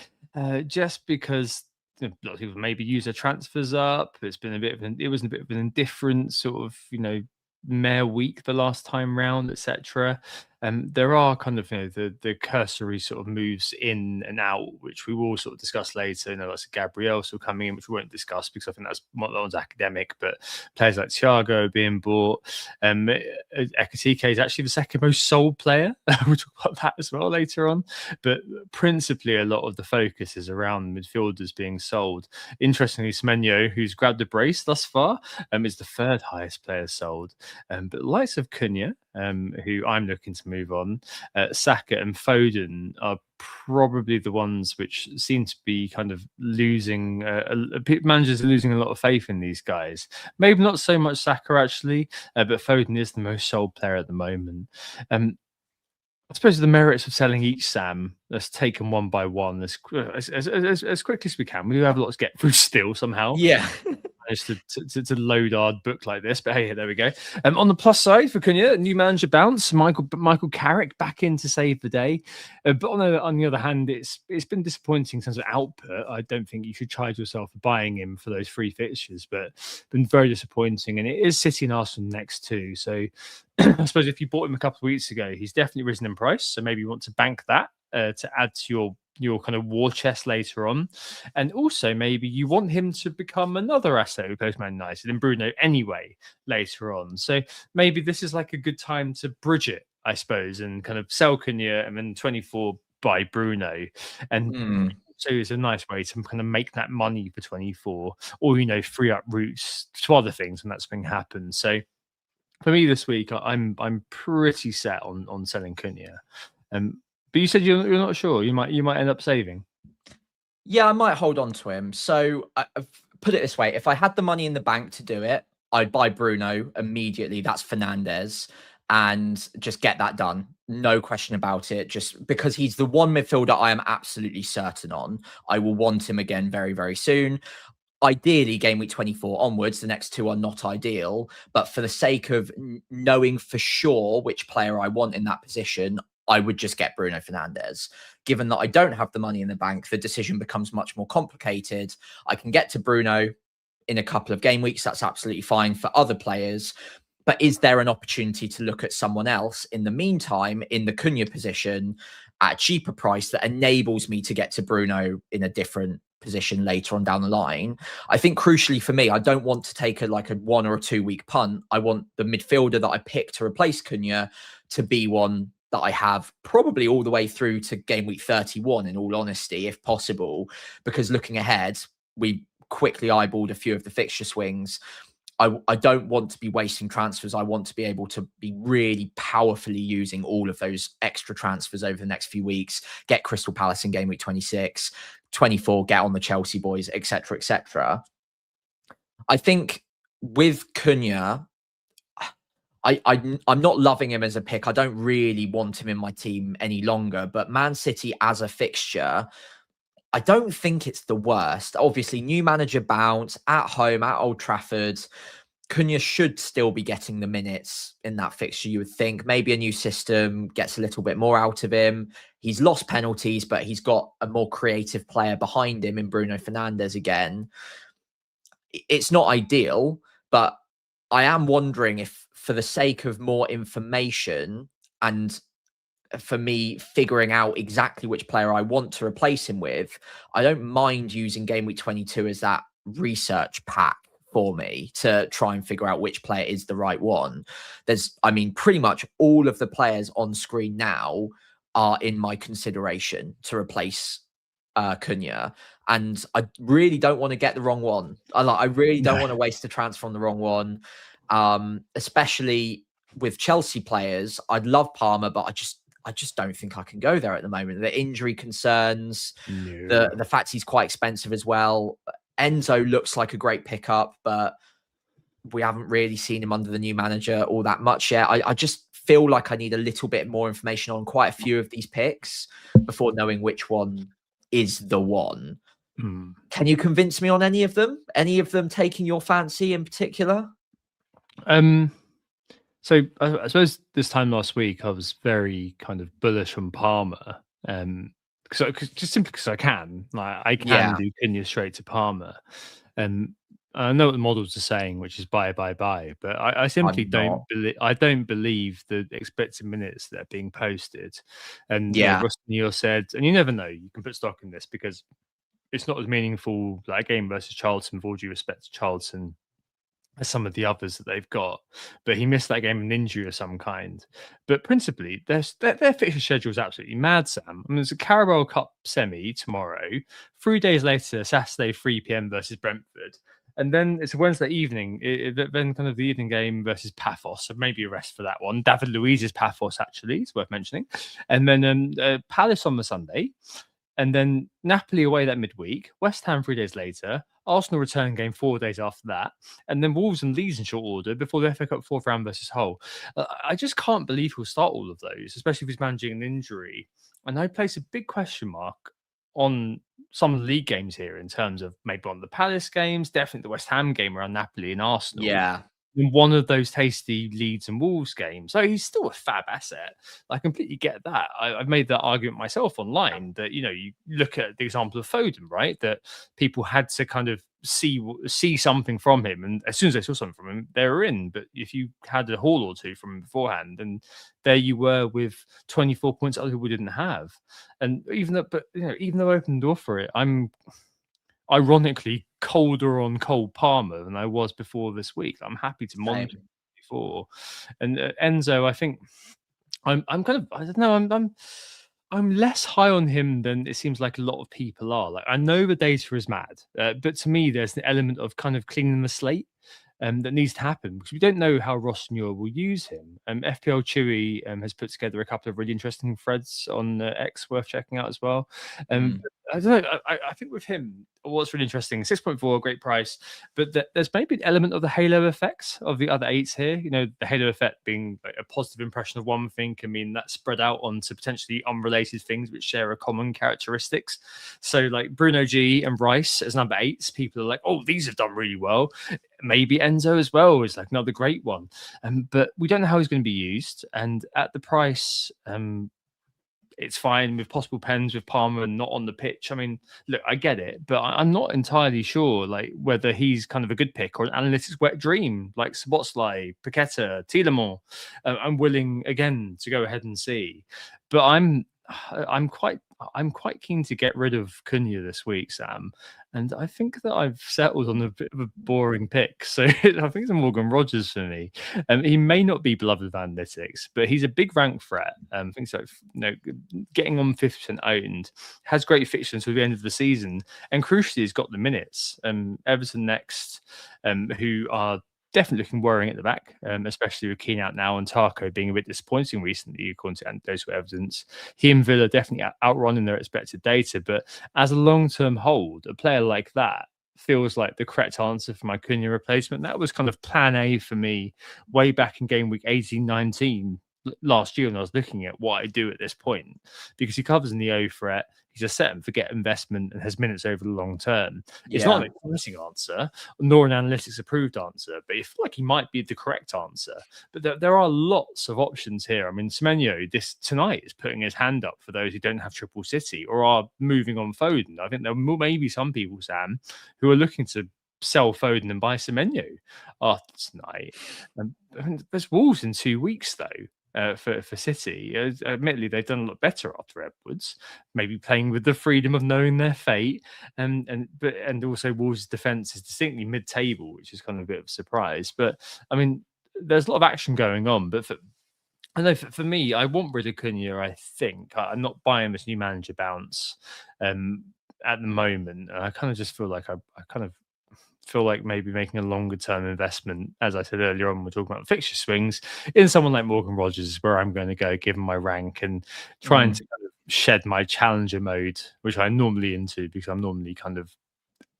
just because a lot of people maybe use their transfers up. It was a bit of an indifferent sort of mare week the last time round, etc. There are kind of the cursory sort of moves in and out, which we will sort of discuss later. That's Gabriel still coming in, which we won't discuss because I think that one's academic. But players like Thiago being bought, Ekatike is actually the second most sold player. We'll talk about that as well later on. But principally, a lot of the focus is around midfielders being sold. Interestingly, Semenyo, who's grabbed a brace thus far, is the third highest player sold. But the likes of Cunha, who I'm looking to move on, Saka and Foden are probably the ones which seem to be kind of losing. Managers are losing a lot of faith in these guys. Maybe not so much Saka actually, but Foden is the most sold player at the moment. I suppose the merits of selling each, Sam, let's take them one by one as quickly as we can. We do have a lot to get through still somehow. Yeah. To load our book like this, but hey, there we go. On the plus side for Cunha, new manager bounce, Michael Carrick back in to save the day. But on the other hand, it's been disappointing in terms of output. I don't think you should charge yourself for buying him for those free fixtures, but been very disappointing. And it is City and Arsenal next too. So I suppose if you bought him a couple of weeks ago, he's definitely risen in price. So maybe you want to bank that to add to your kind of war chest later on. And also maybe you want him to become another asset who goes Man United and Bruno anyway later on. So maybe this is like a good time to bridge it, I suppose, and kind of sell Cunha and then 24 buy Bruno. And so it's a nice way to kind of make that money for 24 or, free up routes to other things when that spring happens. So for me this week, I'm pretty set on selling Cunha. But you said you're not sure. You might end up saving. Yeah, I might hold on to him. So put it this way: if I had the money in the bank to do it, I'd buy Bruno immediately. That's Fernandes, and just get that done. No question about it. Just because he's the one midfielder I am absolutely certain on. I will want him again very, very soon. Ideally, game week 24 onwards, the next two are not ideal. But for the sake of knowing for sure which player I want in that position, I would just get Bruno Fernandes. Given that I don't have the money in the bank, the decision becomes much more complicated. I can get to Bruno in a couple of game weeks. That's absolutely fine for other players. But is there an opportunity to look at someone else in the meantime in the Cunha position at a cheaper price that enables me to get to Bruno in a different position later on down the line? I think crucially for me, I don't want to take a 1 or a 2 week punt. I want the midfielder that I pick to replace Cunha to be one that I have probably all the way through to game week 31, in all honesty, if possible, because looking ahead, we quickly eyeballed a few of the fixture swings. I don't want to be wasting transfers. I want to be able to be really powerfully using all of those extra transfers over the next few weeks, get Crystal Palace in game week 26, 24, get on the Chelsea boys, etc., etc. I think with Cunha, I'm not loving him as a pick. I don't really want him in my team any longer, but Man City as a fixture, I don't think it's the worst. Obviously, new manager bounce at home at Old Trafford. Cunha should still be getting the minutes in that fixture, you would think. Maybe a new system gets a little bit more out of him. He's lost penalties, but he's got a more creative player behind him in Bruno Fernandes again. It's not ideal, but I am wondering if, for the sake of more information and for me figuring out exactly which player I want to replace him with, I don't mind using game week 22 as that research pack for me to try and figure out which player is the right one. Pretty much all of the players on screen now are in my consideration to replace Cunha, and I really don't want to get the wrong one. I really don't want to waste a transfer on the wrong one, especially with Chelsea players. I'd love Palmer, but I just don't think I can go there at the moment. The injury concerns, No. the fact he's quite expensive as well. Enzo looks like a great pickup, but we haven't really seen him under the new manager all that much yet. I just feel like I need a little bit more information on quite a few of these picks before knowing which one is the one. Can you convince me on any of them? Any of them taking your fancy in particular? So I suppose this time last week I was very kind of bullish on Palmer. Just simply because I can. Like I can do Cunha straight to Palmer. I know what the models are saying, which is buy. But I simply don't believe. I don't believe the expected minutes that are being posted. And Ross Neal said, and you never know. You can put stock in this because it's not as meaningful like a game versus Charlton. With all due respect to Charlton, as some of the others that they've got, but he missed that game with an injury of some kind. But principally, their fixture schedule is absolutely mad, Sam. I mean, there's a Carabao Cup semi tomorrow. 3 days later, Saturday, 3 p.m. versus Brentford. And then it's a Wednesday evening, then kind of the evening game versus Paphos. So maybe a rest for that one. David Luiz's Paphos, actually, it's worth mentioning. And then Palace on the Sunday. And then Napoli away that midweek. West Ham 3 days later. Arsenal return game 4 days after that. And then Wolves and Leeds in short order before the FA Cup fourth round versus Hull. I just can't believe he'll start all of those, especially if he's managing an injury. And I place a big question mark on some of the league games here in terms of maybe on the Palace games, definitely the West Ham game around Napoli and Arsenal. Yeah. In one of those tasty Leeds and Wolves games. So he's still a fab asset. I completely get that. I've made that argument myself online that, you look at the example of Foden, right? That people had to kind of see something from him. And as soon as they saw something from him, they were in. But if you had a haul or two from him beforehand, then there you were with 24 points other people didn't have. And even though I opened the door for it, I'm ironically colder on Cole Palmer than I was before this week. I'm happy to monitor before. And Enzo, I think I'm kind of, I don't know, I'm less high on him than it seems like a lot of people are. Like I know the data is mad, but to me, there's an element of kind of cleaning the slate. That needs to happen because we don't know how Ross Neal will use him. FPL Chewy has put together a couple of really interesting threads on X worth checking out as well. I don't know. I think with him, what's really interesting, 6.4, great price, but there's maybe an element of the halo effects of the other eights here. The halo effect being like a positive impression of one thing can mean that spread out onto potentially unrelated things which share a common characteristics. So like Bruno G and Rice as number eights, people are like, oh, these have done really well. Maybe Enzo as well is like another great one. But we don't know how he's going to be used. And at the price, it's fine with possible pens with Palmer and not on the pitch. I mean, look, I get it, but I'm not entirely sure like whether he's kind of a good pick or an analytics wet dream like Szoboszlai, Paqueta, Tielemans. I'm willing again to go ahead and see, but I'm quite keen to get rid of Cunha this week, Sam. And I think that I've settled on a bit of a boring pick. So I think it's a Morgan Rogers for me. He may not be beloved of analytics, but he's a big rank threat. I think so. Getting on 50% owned, has great fixtures until the end of the season. And crucially, he's got the minutes. Everton next, who are definitely looking worrying at the back, especially with Keane out now and Tarko being a bit disappointing recently, according to anecdotal evidence. He and Villa definitely outrunning their expected data, but as a long-term hold, a player like that feels like the correct answer for my Cunha replacement. That was kind of plan A for me way back in game week 18-19 last year when I was looking at what I do at this point, because he covers in the O threat. He's a set and forget investment and has minutes over the long term. It's not an exciting answer, nor an analytics approved answer, but I feel like he might be the correct answer. But there are lots of options here. I mean, Semenyo tonight is putting his hand up for those who don't have Triple City or are moving on Foden. I think there may be some people, Sam, who are looking to sell Foden and buy Semenyo after tonight. There's Wolves in 2 weeks, though. For City, admittedly, they've done a lot better after Edwards, maybe playing with the freedom of knowing their fate, and also Wolves' defense is distinctly mid-table, which is kind of a bit of a surprise. But I mean, there's a lot of action going on. But for me, I want rid of Cunha. I think I'm not buying this new manager bounce at the moment. I kind of just feel like I kind of feel like maybe making a longer term investment, as I said earlier on, we're talking about fixture swings, in someone like Morgan Rogers is where I'm going to go, given my rank, and trying to kind of shed my challenger mode, which I'm normally into because I'm normally kind of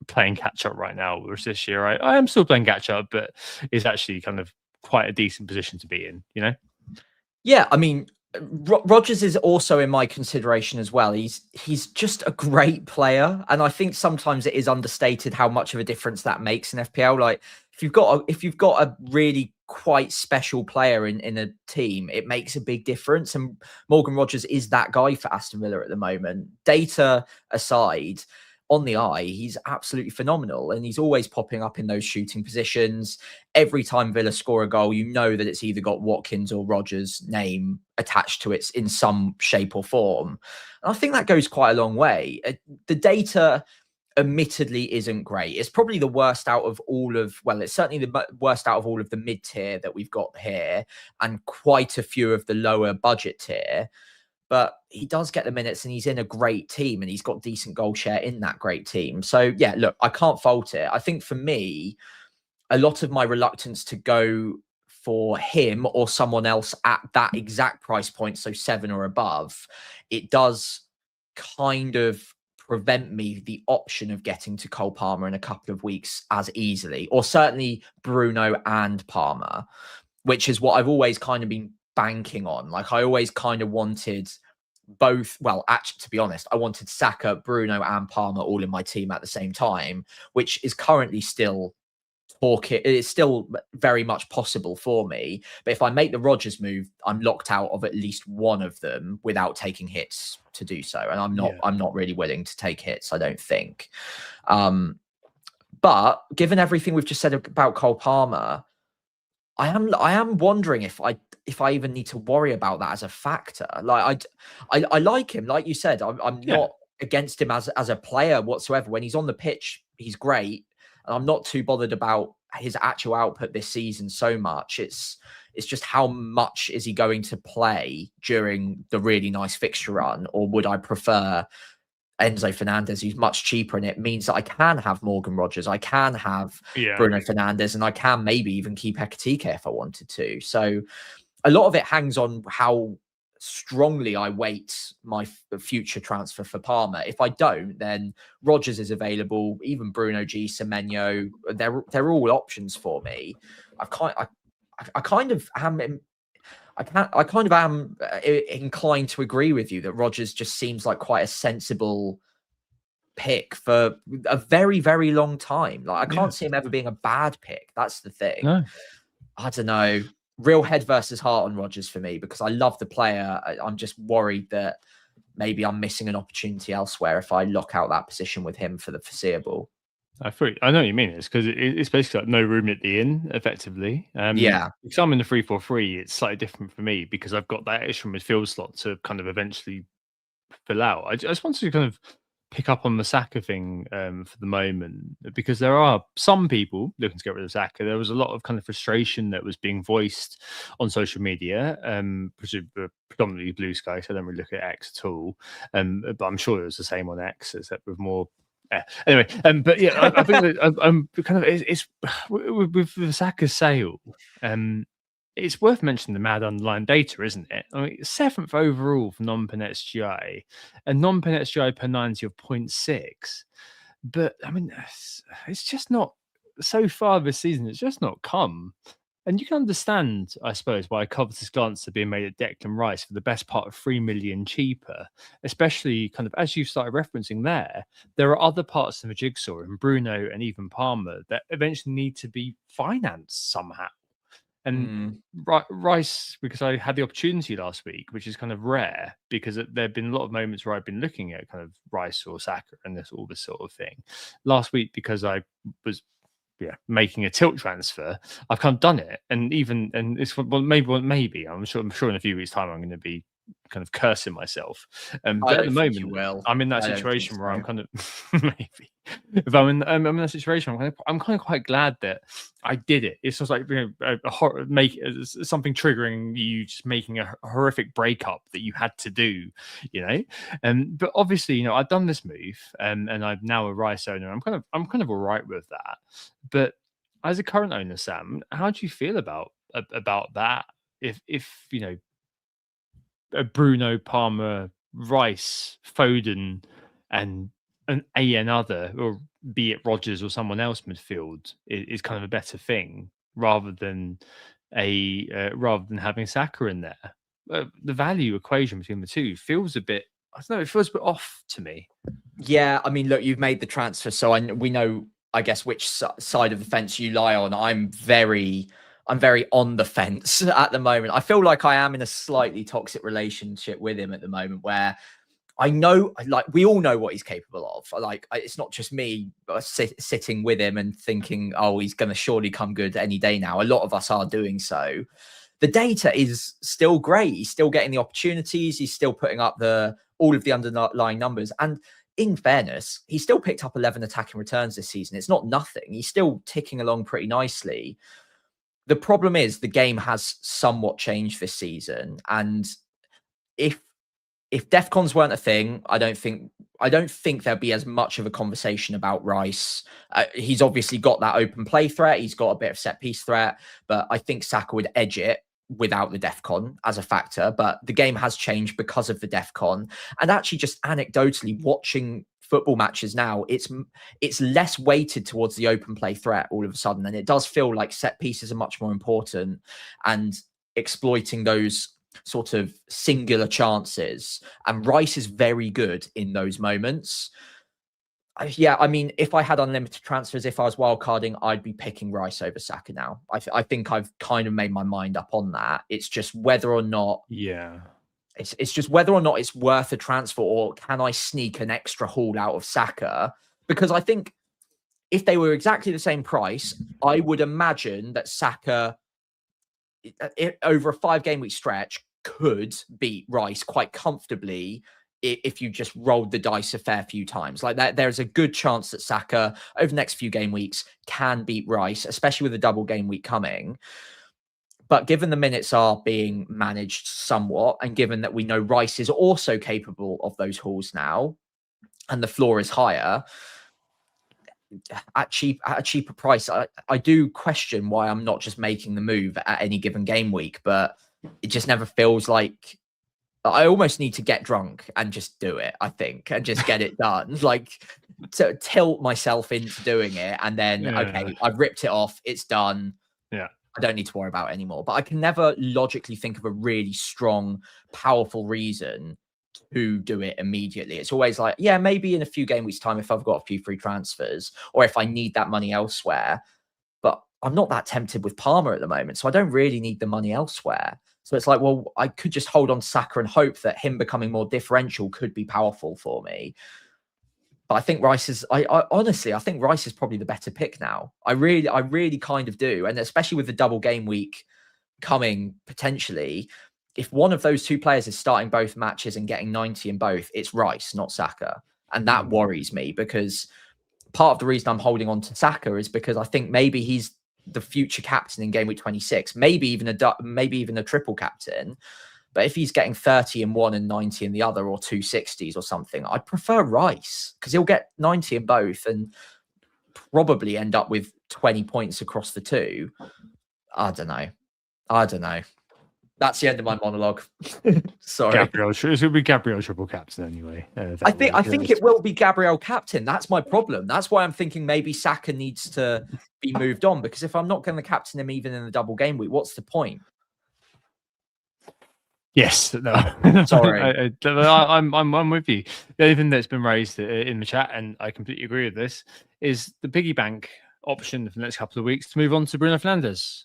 playing catch up right now. Whereas this year I am still playing catch up, but it's actually kind of quite a decent position to be in, you know? Yeah, I mean, Rodgers is also in my consideration as well. He's just a great player, and I think sometimes it is understated how much of a difference that makes in FPL. Like if you've got a really quite special player in a team, it makes a big difference. And Morgan Rogers is that guy for Aston Villa at the moment. Data aside, on the eye, he's absolutely phenomenal, and he's always popping up in those shooting positions. Every time Villa score a goal, you know that it's either got Watkins or Rodgers' name attached to it in some shape or form. And I think that goes quite a long way. The data admittedly isn't great. It's probably the worst out of all of, well, it's certainly the worst out of all of the mid-tier that we've got here, and quite a few of the lower budget tier. But he does get the minutes, and he's in a great team, and he's got decent goal share in that great team. So yeah, look, I can't fault it. I think for me, a lot of my reluctance to go for him or someone else at that exact price point, so 7 or above, it does kind of prevent me the option of getting to Cole Palmer in a couple of weeks as easily, or certainly Bruno and Palmer, which is what I've always kind of been banking on. Like I always kind of wanted both. Well, actually, to be honest, I wanted Saka, Bruno, and Palmer all in my team at the same time, which is currently still talking. It's still very much possible for me. But if I make the Rodgers move, I'm locked out of at least one of them without taking hits to do so. And I'm not really willing to take hits, I don't think. But given everything we've just said about Cole Palmer, I am wondering if I even need to worry about that as a factor. Like I like him, like you said. I'm not against him as a player whatsoever. When he's on the pitch, he's great, and I'm not too bothered about his actual output this season so much. It's just how much is he going to play during the really nice fixture run, or would I prefer Enzo Fernandez, who's much cheaper, and it means that I can have Morgan Rogers, I can have Bruno Fernandes, and I can maybe even keep Ekatike if I wanted to. So a lot of it hangs on how strongly I weight my future transfer for Palmer. If I don't, then Rogers is available, even Bruno G, Semenyo, they're all options for me. I kind of am inclined to agree with you that Rodgers just seems like quite a sensible pick for a very, very long time. Like I can't see him ever being a bad pick. That's the thing. No. I don't know. Real head versus heart on Rodgers for me, because I love the player. I'm just worried that maybe I'm missing an opportunity elsewhere if I lock out that position with him for the foreseeable. I know what you mean. It's because it's basically like no room at the inn, effectively. Yeah. Because I'm in the 3-4-3, it's slightly different for me because I've got that extra midfield slot to kind of eventually fill out. I just wanted to kind of pick up on the Saka thing for the moment, because there are some people looking to get rid of Saka. There was a lot of kind of frustration that was being voiced on social media, predominantly Blue Sky, so I don't really look at X at all. But I'm sure it was the same on X, except with more. Anyway, but yeah, I think that I'm kind of it's with the Saka sale. It's worth mentioning the mad underlying data, isn't it? I mean, 7th overall for non-pen XGI, and non-pen XGI per 90 of 0.6. But I mean, it's just not so far this season. It's just not come. And you can understand, I suppose, why covetous glances are being made at Declan Rice for the best part of 3 million cheaper, especially kind of as you started referencing there are other parts of the jigsaw in Bruno and even Palmer that eventually need to be financed somehow. And Rice, because I had the opportunity last week, which is kind of rare, because there have been a lot of moments where I've been looking at kind of Rice or Saka and all this sort of thing. Last week, because I was making a tilt transfer, I've kind of done it, and it's maybe I'm sure in a few weeks' time I'm going to be kind of cursing myself. I But at the don't think you moment, will. I'm in that I don't think situation where I'm so. kind of maybe if I'm in that situation, I'm kind of quite glad that I did it. It's just like, you know, something triggering you, just making a horrific breakup that you had to do, you know. But obviously, you know, I've done this move, and I'm now a Rice owner. I'm kind of all right with that. But as a current owner, Sam, how do you feel about that? If you know, a Bruno, Palmer, Rice, Foden, and another, or be it Rodgers or someone else midfield, is kind of a better thing rather than rather than having Saka in there. The value equation between the two feels a bit. I don't know. It feels a bit off to me. Yeah, I mean, look, you've made the transfer, so we know, I guess, which side of the fence you lie on. I'm very on the fence at the moment. I feel like I am in a slightly toxic relationship with him at the moment, where I know, like, we all know what he's capable of. Like, it's not just me sitting with him and thinking, oh, he's going to surely come good any day now. A lot of us are doing so. The data is still great. He's still getting the opportunities. He's still putting up all of the underlying numbers. And in fairness, he still picked up 11 attacking returns this season. It's not nothing. He's still ticking along pretty nicely. The problem is the game has somewhat changed this season. And if DEFCONs weren't a thing, I don't think there'd be as much of a conversation about Rice. He's obviously got that open play threat. He's got a bit of set piece threat, but I think Saka would edge it without the DEFCON as a factor. But the game has changed because of the DEFCON. And actually, just anecdotally watching football matches now, it's less weighted towards the open play threat all of a sudden. And it does feel like set pieces are much more important, and exploiting those sort of singular chances. And Rice is very good in those moments. Yeah, I mean, if I had unlimited transfers, if I was wildcarding, I'd be picking Rice over Saka now. I think I've kind of made my mind up on that. It's just whether or not, it's just whether or not it's worth a transfer, or can I sneak an extra haul out of Saka? Because I think if they were exactly the same price, I would imagine that Saka, over a 5-game week stretch, could beat Rice quite comfortably if you just rolled the dice a fair few times. Like that, there's a good chance that Saka over the next few game weeks can beat Rice, especially with a double game week coming. But given the minutes are being managed somewhat, and given that we know Rice is also capable of those hauls now, and the floor is higher, at a cheaper price, I do question why I'm not just making the move at any given game week. But it just never feels like, I almost need to get drunk and just do it, I think, and just get it done. Like, to tilt myself into doing it, and then, okay, I've ripped it off, it's done. Yeah. I don't need to worry about it anymore. But I can never logically think of a really strong, powerful reason to do it immediately. It's always like, yeah, maybe in a few game weeks' time, if I've got a few free transfers, or if I need that money elsewhere. But I'm not that tempted with Palmer at the moment, so I don't really need the money elsewhere. So it's like, well, I could just hold on to Saka and hope that him becoming more differential could be powerful for me. But I think Rice is, I honestly, I think Rice is probably the better pick now. I really kind of do. And especially with the double game week coming potentially, if one of those two players is starting both matches and getting 90 in both, it's Rice, not Saka. And that worries me, because part of the reason I'm holding on to Saka is because I think maybe he's the future captain in game week 26, maybe even a triple captain. But if he's getting 30 in one and 90 in the other, or 260s or something, I'd prefer Rice, because he'll get 90 in both and probably end up with 20 points across the two. I don't know. That's the end of my monologue. Sorry. It will be Gabriel triple captain anyway. I think it will be Gabriel captain. That's my problem. That's why I'm thinking maybe Saka needs to be moved on, because if I'm not going to captain him even in the double game week, what's the point? Yes, no. Sorry. I'm with you. The only thing that's been raised in the chat, and I completely agree with this, is the piggy bank option for the next couple of weeks to move on to Bruno Fernandes.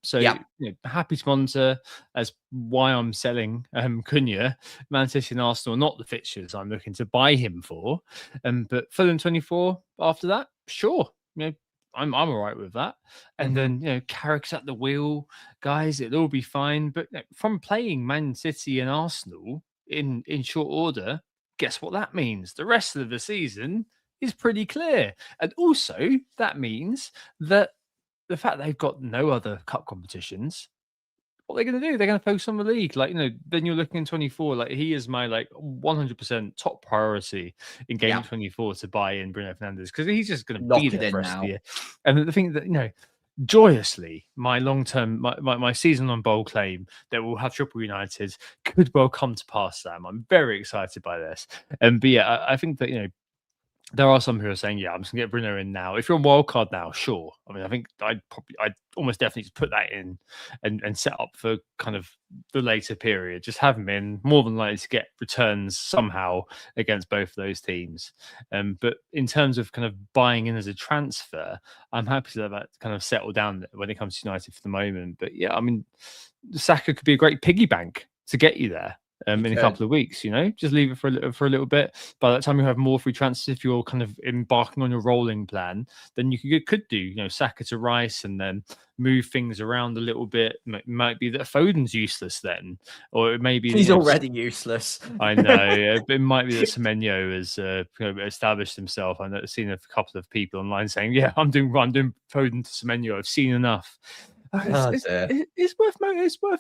So Yeah. You know, happy to monitor as why I'm selling Cunha. Man City and Arsenal are not the fixtures I'm looking to buy him for. But Fulham 24 after that, sure. You know, I'm all right with that. And then, Carrick's at the wheel, guys, it'll all be fine. But from playing Man City and Arsenal in short order, guess what that means? The rest of the season is pretty clear. And also, that means that the fact they've got no other cup competitions, what they're going to do? They're going to focus on the league. Then you're looking in 24. He is my 100% top priority in game Yeah. 24 to buy in Bruno Fernandes, because he's just going to Lock be it there in for the rest of now. the year. And the thing that joyously, my long-term, my season on bowl claim that will have triple United could well come to pass, Sam. I'm very excited by this. But yeah, I think that there are some who are saying, yeah, I'm just gonna get Bruno in now. If you're on wildcard now, sure. I mean, I think I'd almost definitely put that in and set up for kind of the later period. Just have him in, more than likely to get returns somehow against both of those teams. But in terms of kind of buying in as a transfer, I'm happy to have that kind of settle down when it comes to United for the moment. But yeah, I mean, Saka could be a great piggy bank to get you there. In a couple of weeks, just leave it for a little bit. By that time, you have more free transfers. If you're kind of embarking on your rolling plan, then you could do, Saka to Rice and then move things around a little bit. Might be that Foden's useless then, or it may be He's already useless. I know. It might be that Semenyo has established himself. I've seen a couple of people online saying, "Yeah, I'm doing Foden to Semenyo. I've seen enough." It's worth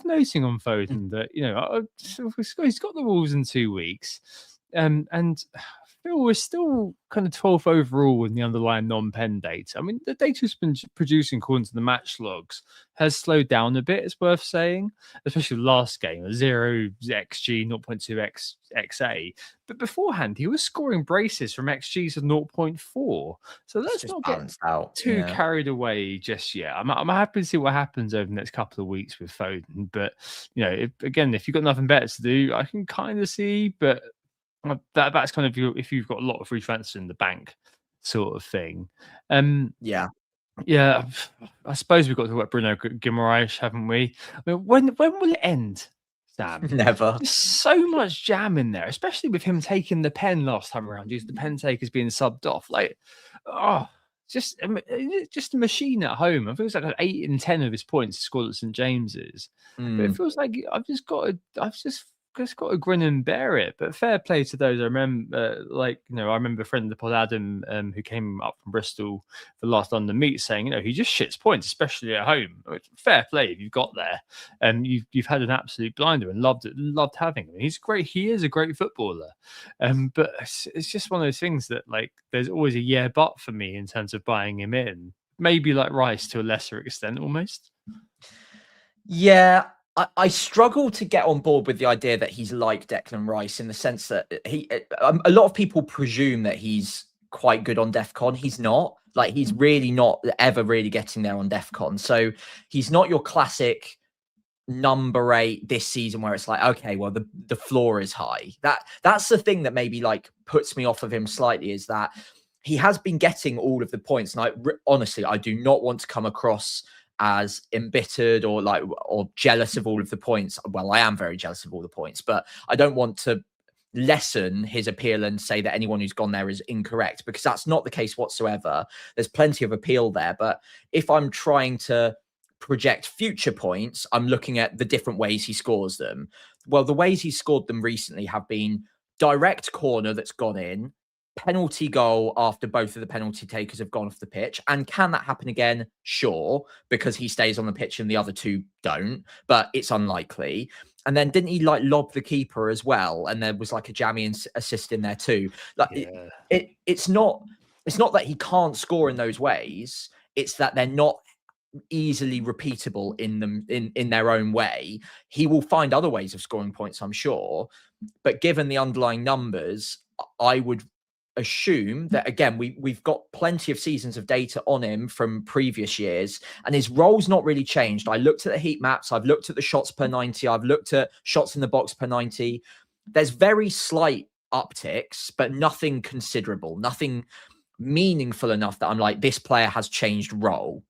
noting on Foden that he's got the Wolves in 2 weeks, and Phil, we're still kind of 12th overall with the underlying non-pen data. I mean, the data has been producing according to the match logs has slowed down a bit, it's worth saying, especially the last game, 0 XG, 0.2 XA. But beforehand, he was scoring braces from XGs of 0.4. So let's not get too carried away just yet. I'm happy to see what happens over the next couple of weeks with Foden. But, if you've got nothing better to do, I can kind of see, but that's kind of if you've got a lot of free transfers in the bank sort of thing. Yeah, I suppose we've got to talk about Bruno Guimaraes, haven't we? I mean, when will it end, Sam? never. There's so much jam in there, especially with him taking the pen last time around. Used the pen takers being subbed off. Just a machine at home. I feel it's like 8 in 10 of his points scored at St James's. But it feels like I've just got to grin and bear it. But fair play to those. I remember, I remember a friend of the pod, Adam, who came up from Bristol for the last London meet, saying, he just shits points, especially at home. Fair play if you've got there, and you've had an absolute blinder and loved having him. He's great. He is a great footballer. But it's just one of those things that there's always a yeah but for me in terms of buying him in. Maybe like Rice to a lesser extent, almost. Yeah. I struggle to get on board with the idea that he's like Declan Rice in the sense that a lot of people presume that he's quite good on DEFCON. He's not. He's really not ever really getting there on DEFCON. So he's not your classic number 8 this season where it's okay, well, the floor is high. That's the thing that maybe puts me off of him slightly, is that he has been getting all of the points. And honestly, I do not want to come across as embittered or jealous of all of the points. Well, I am very jealous of all the points, but I don't want to lessen his appeal and say that anyone who's gone there is incorrect, because that's not the case whatsoever. There's plenty of appeal there. But if I'm trying to project future points, I'm looking at the different ways he scores them. Well, the ways he's scored them recently have been direct corner that's gone in, penalty goal after both of the penalty takers have gone off the pitch. And can that happen again? Sure, because he stays on the pitch and the other two don't, but it's unlikely. And then didn't he lob the keeper as well? And there was a jammy assist in there too. It's not that he can't score in those ways. It's that they're not easily repeatable in their own way. He will find other ways of scoring points, I'm sure. But given the underlying numbers, I would assume that, again, we've got plenty of seasons of data on him from previous years, and his role's not really changed. I looked at the heat maps, I've looked at the shots per 90, I've looked at shots in the box per 90. There's very slight upticks, but nothing considerable, nothing meaningful enough that I'm this player has changed role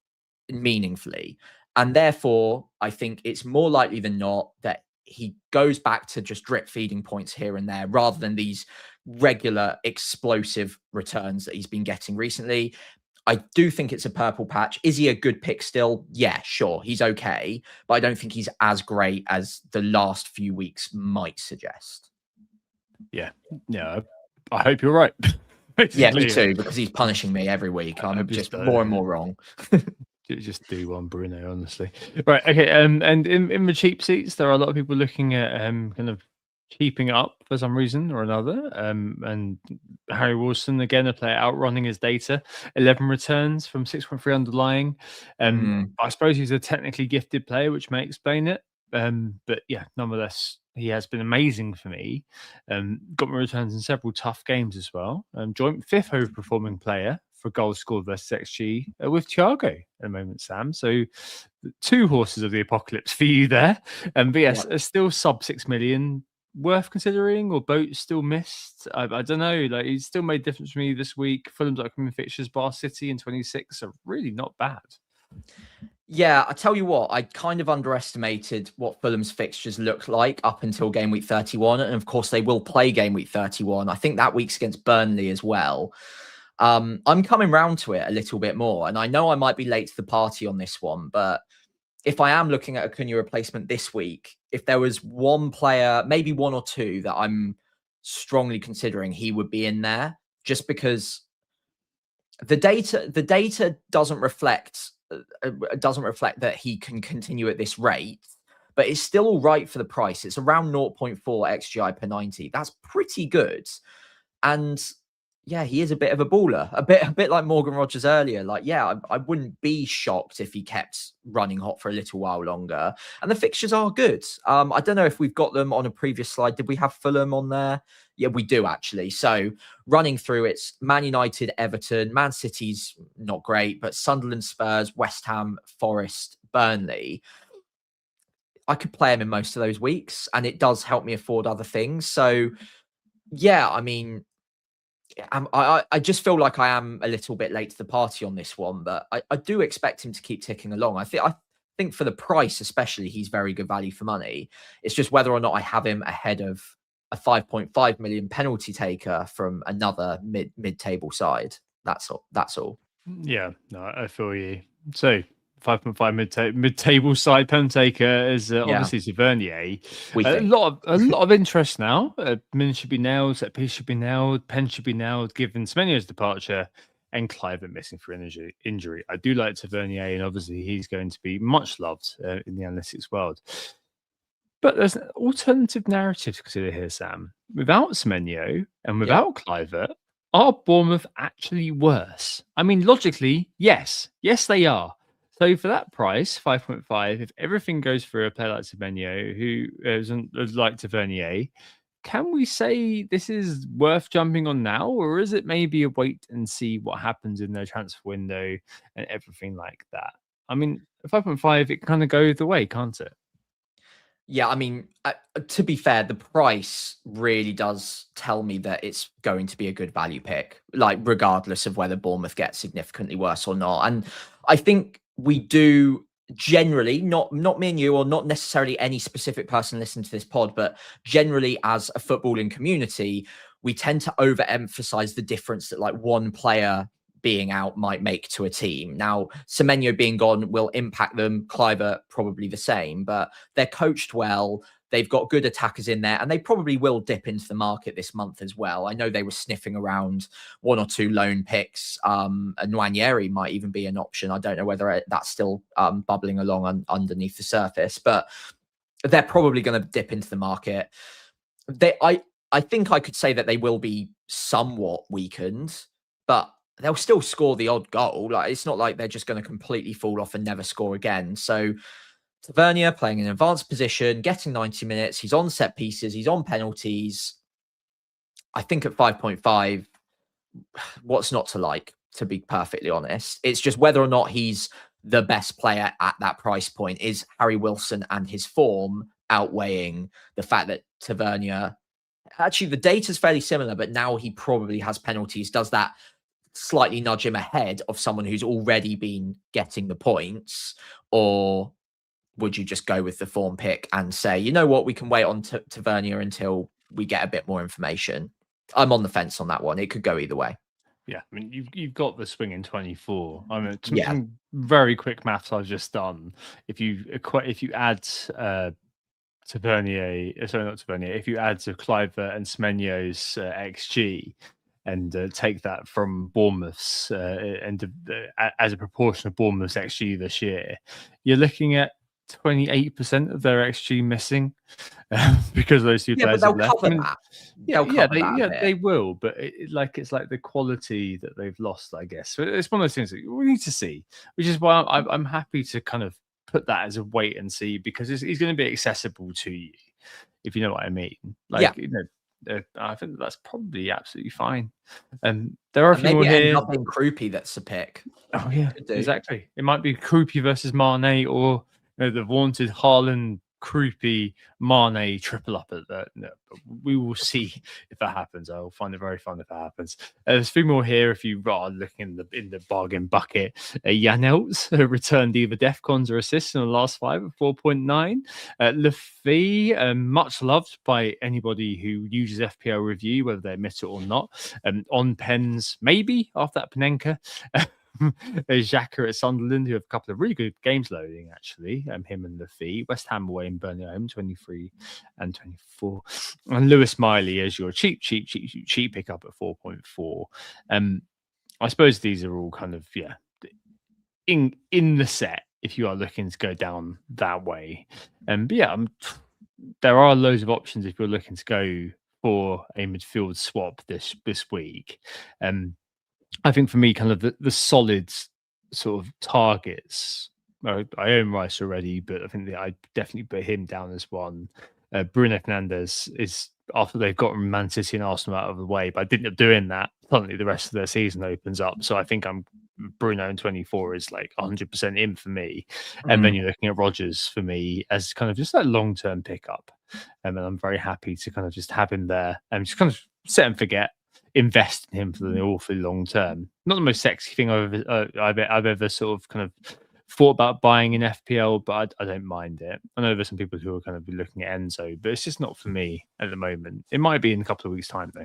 meaningfully. And therefore, I think it's more likely than not that he goes back to just drip feeding points here and there, rather than these regular explosive returns that he's been getting recently. I do think it's a purple patch. Is he a good pick still? Yeah, sure. He's okay, but I don't think he's as great as the last few weeks might suggest. Yeah. I hope you're right. Yeah, me Basically, too, because he's punishing me every week. I'm just more and more wrong. Just do one, Bruno, honestly. Right, okay. And in the cheap seats, there are a lot of people looking at kind of keeping it up for some reason or another. And Harry Wilson, again, a player outrunning his data, 11 returns from 6.3 underlying. I suppose he's a technically gifted player, which may explain it. But yeah, nonetheless, he has been amazing for me. Got me returns in several tough games as well. Joint fifth overperforming player for goals scored versus XG with Thiago at the moment, Sam. So 2 horses of the apocalypse for you there. But yes, still sub 6 million. Worth considering, or boat still missed? I don't know. Like, he's still made a difference for me this week. Fulham's upcoming fixtures, Bar City in 26 are really not bad. Yeah, I tell you what, I kind of underestimated what Fulham's fixtures look like up until game week 31. And of course, they will play game week 31. I think that week's against Burnley as well. I'm coming round to it a little bit more. And I know I might be late to the party on this one, but if I am looking at a Cunha replacement this week, if there was one player, maybe one or two that I'm strongly considering, he would be in there, just because the data doesn't reflect that he can continue at this rate, but it's still all right for the price. It's around 0.4 XGI per 90. That's pretty good. And yeah, he is a bit of a baller, a bit like Morgan Rogers earlier. Like, yeah, I wouldn't be shocked if he kept running hot for a little while longer. And the fixtures are good. I don't know if we've got them on a previous slide. Did we have Fulham on there? Yeah, we do actually. So running through, it's Man United, Everton, Man City's not great, but Sunderland, Spurs, West Ham, Forest, Burnley. I could play him in most of those weeks, and it does help me afford other things. So yeah, I mean, I just feel like I am a little bit late to the party on this one, but I do expect him to keep ticking along. I think for the price, especially, he's very good value for money. It's just whether or not I have him ahead of a 5.5 million penalty taker from another mid-table side. That's all. Yeah, no, I feel you. So 5.5 mid-table side pen taker is obviously Tavernier. A lot of interest now. Min should be nailed, set piece should be nailed, pen should be nailed, given Semenyo's departure and Clive missing for injury. I do like Tavernier, and obviously he's going to be much loved in the analytics world. But there's an alternative narrative to consider here, Sam. Without Semenyo and without Clivert, are Bournemouth actually worse? I mean, logically, yes. Yes, they are. So for that price, 5.5, if everything goes through a player like Semenyo, who isn't like Tavernier, can we say this is worth jumping on now? Or is it maybe a wait and see what happens in their transfer window and everything like that? I mean, 5.5, it kind of goes the way, can't it? Yeah, I mean, to be fair, the price really does tell me that it's going to be a good value pick, like regardless of whether Bournemouth gets significantly worse or not. And I think we do generally, not me and you, or not necessarily any specific person listening to this pod, but generally as a footballing community, we tend to overemphasize the difference that like one player being out might make to a team. Now, Semenyo being gone will impact them. Cliver probably the same, but they're coached well. They've got good attackers in there, and they probably will dip into the market this month as well. I know they were sniffing around one or two loan picks. And Nwaneri might even be an option. I don't know whether that's still bubbling along underneath the surface, but they're probably going to dip into the market. I think I could say that they will be somewhat weakened, but they'll still score the odd goal. Like, it's not like they're just going to completely fall off and never score again. So Tavernier playing in an advanced position, getting 90 minutes. He's on set pieces. He's on penalties. I think at 5.5, what's not to like, to be perfectly honest? It's just whether or not he's the best player at that price point. Is Harry Wilson and his form outweighing the fact that Tavernier, actually the data's fairly similar, but now he probably has penalties. Does that slightly nudge him ahead of someone who's already been getting the points? Or would you just go with the form pick and say, you know what, we can wait on Tavernier until we get a bit more information? I'm on the fence on that one. It could go either way. Yeah, I mean you've got the swing in 24. I mean Yeah. some very quick maths I've just done. If you add Tavernier, sorry, not Tavernier, if you add to Cliver and Semenyo's XG and take that from Bournemouth's as a proportion of Bournemouth's XG this year, you're looking at 28% of their XG missing because those two Yeah, but players they'll have left. cover that. They'll cover that a bit. They will, but it's like the quality that they've lost, I guess. So it's one of those things that we need to see, which is why I'm happy to kind of put that as a wait and see, because he's going to be accessible to you, if you know what I mean. Like, I think that's probably absolutely fine. There are a few maybe more it here. ends up being Kroupy that's a pick. Oh yeah, exactly. It might be Kroupy versus Mane, or the vaunted Haaland Kroupy Mane triple up at that. No, we will see if that happens. I'll find it very fun if that happens. There's a few more here if you are looking in the bargain bucket. Janelt returned either defcons or assists in the last 5 at 4.9. Lafay, much loved by anybody who uses FPL review, whether they admit it or not. On pens, maybe after that Panenka. Xhaka at Sunderland, who have a couple of really good games loading, actually. Him and Lafay. West Ham away in Burnley home, 23 and 24. And Lewis Miley as your cheap pickup at 4.4. I suppose these are all kind of, in the set if you are looking to go down that way. But there are loads of options if you're looking to go for a midfield swap this week. I think for me, kind of the solid sort of targets. I own Rice already, but I think that I definitely put him down as one. Bruno Fernandes is, after they've gotten Man City and Arsenal out of the way, but I didn't end up doing that. Suddenly the rest of their season opens up. So I think Bruno in 24 is like 100% in for me. And then you're looking at Rodgers for me as kind of just that long-term pickup. And I'm very happy to kind of just have him there and just kind of set and forget. Invest in him for the awfully long term. Not the most sexy thing I've ever sort of kind of thought about buying in FPL, but I don't mind it. I know there's some people who are kind of be looking at Enzo, but it's just not for me at the moment. It might be in a couple of weeks' time though.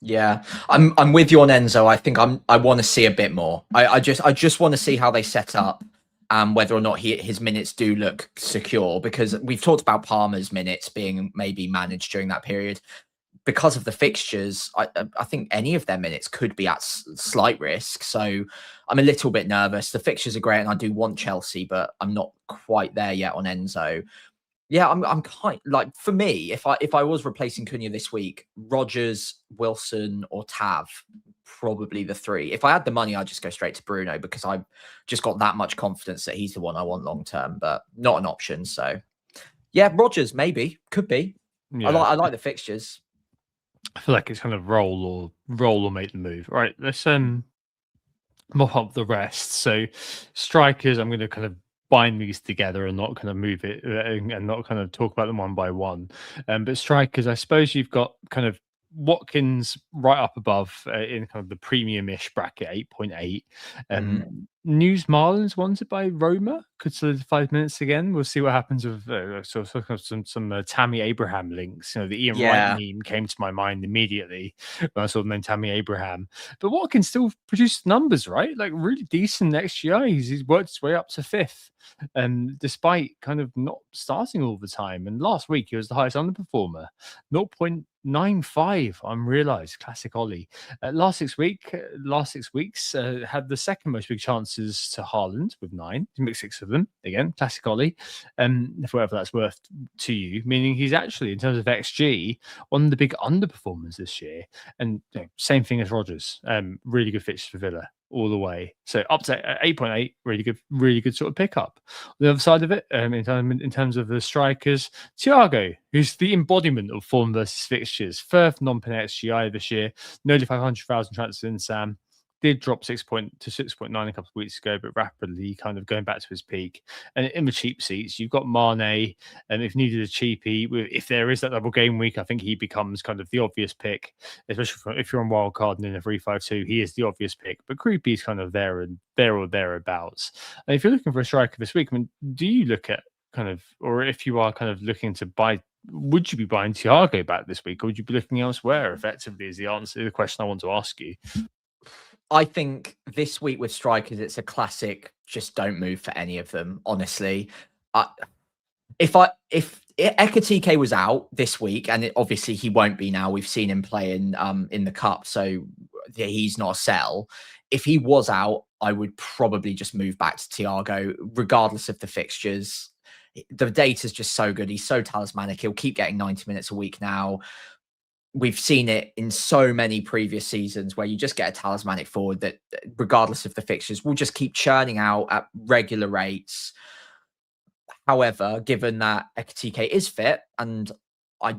Yeah, I'm with you on Enzo. I think I want to see a bit more. I just want to see how they set up and whether or not his minutes do look secure, because we've talked about Palmer's minutes being maybe managed during that period. Because of the fixtures, I think any of their minutes could be at slight risk. So I'm a little bit nervous. The fixtures are great and I do want Chelsea, but I'm not quite there yet on Enzo. Yeah, I'm kind like, for me, if I was replacing Cunha this week, Rodgers, Wilson or Tav, probably the three. If I had the money, I'd just go straight to Bruno because I've just got that much confidence that he's the one I want long term, but not an option. So yeah, Rodgers maybe, could be. Yeah. I like the fixtures. I feel like it's kind of roll or make the move. All right, let's mop up the rest. So strikers, I'm going to kind of bind these together and not kind of move it and not kind of talk about them one by one. But strikers, I suppose you've got kind of Watkins right up above in kind of the premium-ish bracket, 8.8. News Marlins wanted by Roma could solidify 5 minutes again. We'll see what happens with some Tammy Abraham links. The Ian Wright meme came to my mind immediately when I saw the name Tammy Abraham. But Watkins still produced numbers, right? Like really decent XGI. He's worked his way up to 5th, despite kind of not starting all the time. And last week he was the highest underperformer, 0.95. I'm realised classic Ollie. Last 6 weeks had the second most big chances to Haaland with 9. He mixed 6 of them. Again, classic Ollie. Whatever that's worth to you, meaning he's actually, in terms of XG, one of the big underperformers this year. And same thing as Rodgers. Really good fixture for Villa all the way. So up to 8.8, really good sort of pickup. On the other side of it, in terms of the strikers, Thiago, who's the embodiment of form versus fixtures, 3rd non-pen XGI this year, nearly 500,000 transfers in Sam. Did drop 6.9 a couple of weeks ago, but rapidly kind of going back to his peak. And in the cheap seats, you've got Mane, and if needed a cheapie, if there is that double game week, I think he becomes kind of the obvious pick, especially if you're on wildcard and in a 3-5-2, he is the obvious pick. But Creepy's kind of there or thereabouts. And if you're looking for a striker this week, I mean, do you look at kind of, or if you are kind of looking to buy, would you be buying Thiago back this week, or would you be looking elsewhere? Effectively, is the answer to the question I want to ask you. I think this week with strikers, it's a classic. Just don't move for any of them. Honestly, if Ekatike was out this week, and obviously he won't be now. We've seen him play in the cup, so he's not a sell. If he was out, I would probably just move back to Thiago, regardless of the fixtures. The data's just so good. He's so talismanic. He'll keep getting 90 minutes a week now. We've seen it in so many previous seasons where you just get a talismanic forward that, regardless of the fixtures, will just keep churning out at regular rates. However, given that Ekatike is fit and I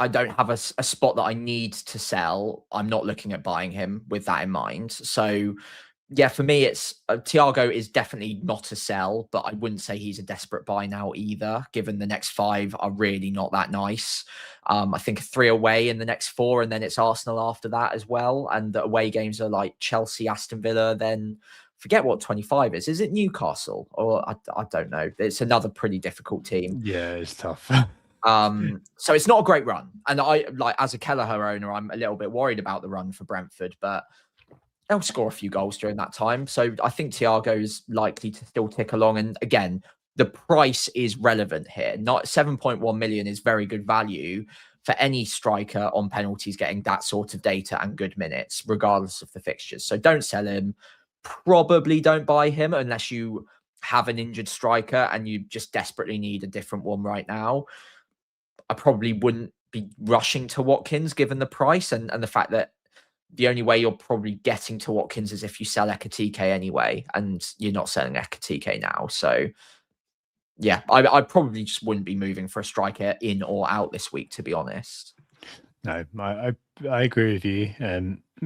don't have a spot that I need to sell, I'm not looking at buying him with that in mind. So yeah, for me, it's Thiago is definitely not a sell, but I wouldn't say he's a desperate buy now either, given the next 5 are really not that nice. I think 3 away in the next 4, and then it's Arsenal after that as well. And the away games are like Chelsea, Aston Villa, then forget what 25 is. Is it Newcastle? Or I don't know. It's another pretty difficult team. Yeah, it's tough. So it's not a great run. And I, like, as a Kelleher owner, I'm a little bit worried about the run for Brentford, but they'll score a few goals during that time. So I think Thiago is likely to still tick along. And again, the price is relevant here. Not 7.1 million is very good value for any striker on penalties getting that sort of data and good minutes, regardless of the fixtures. So don't sell him. Probably don't buy him unless you have an injured striker and you just desperately need a different one right now. I probably wouldn't be rushing to Watkins given the price and the fact that the only way you're probably getting to Watkins is if you sell Ekatike anyway, and you're not selling Ekatike now. So yeah, I probably just wouldn't be moving for a striker in or out this week, to be honest. No, I agree with you.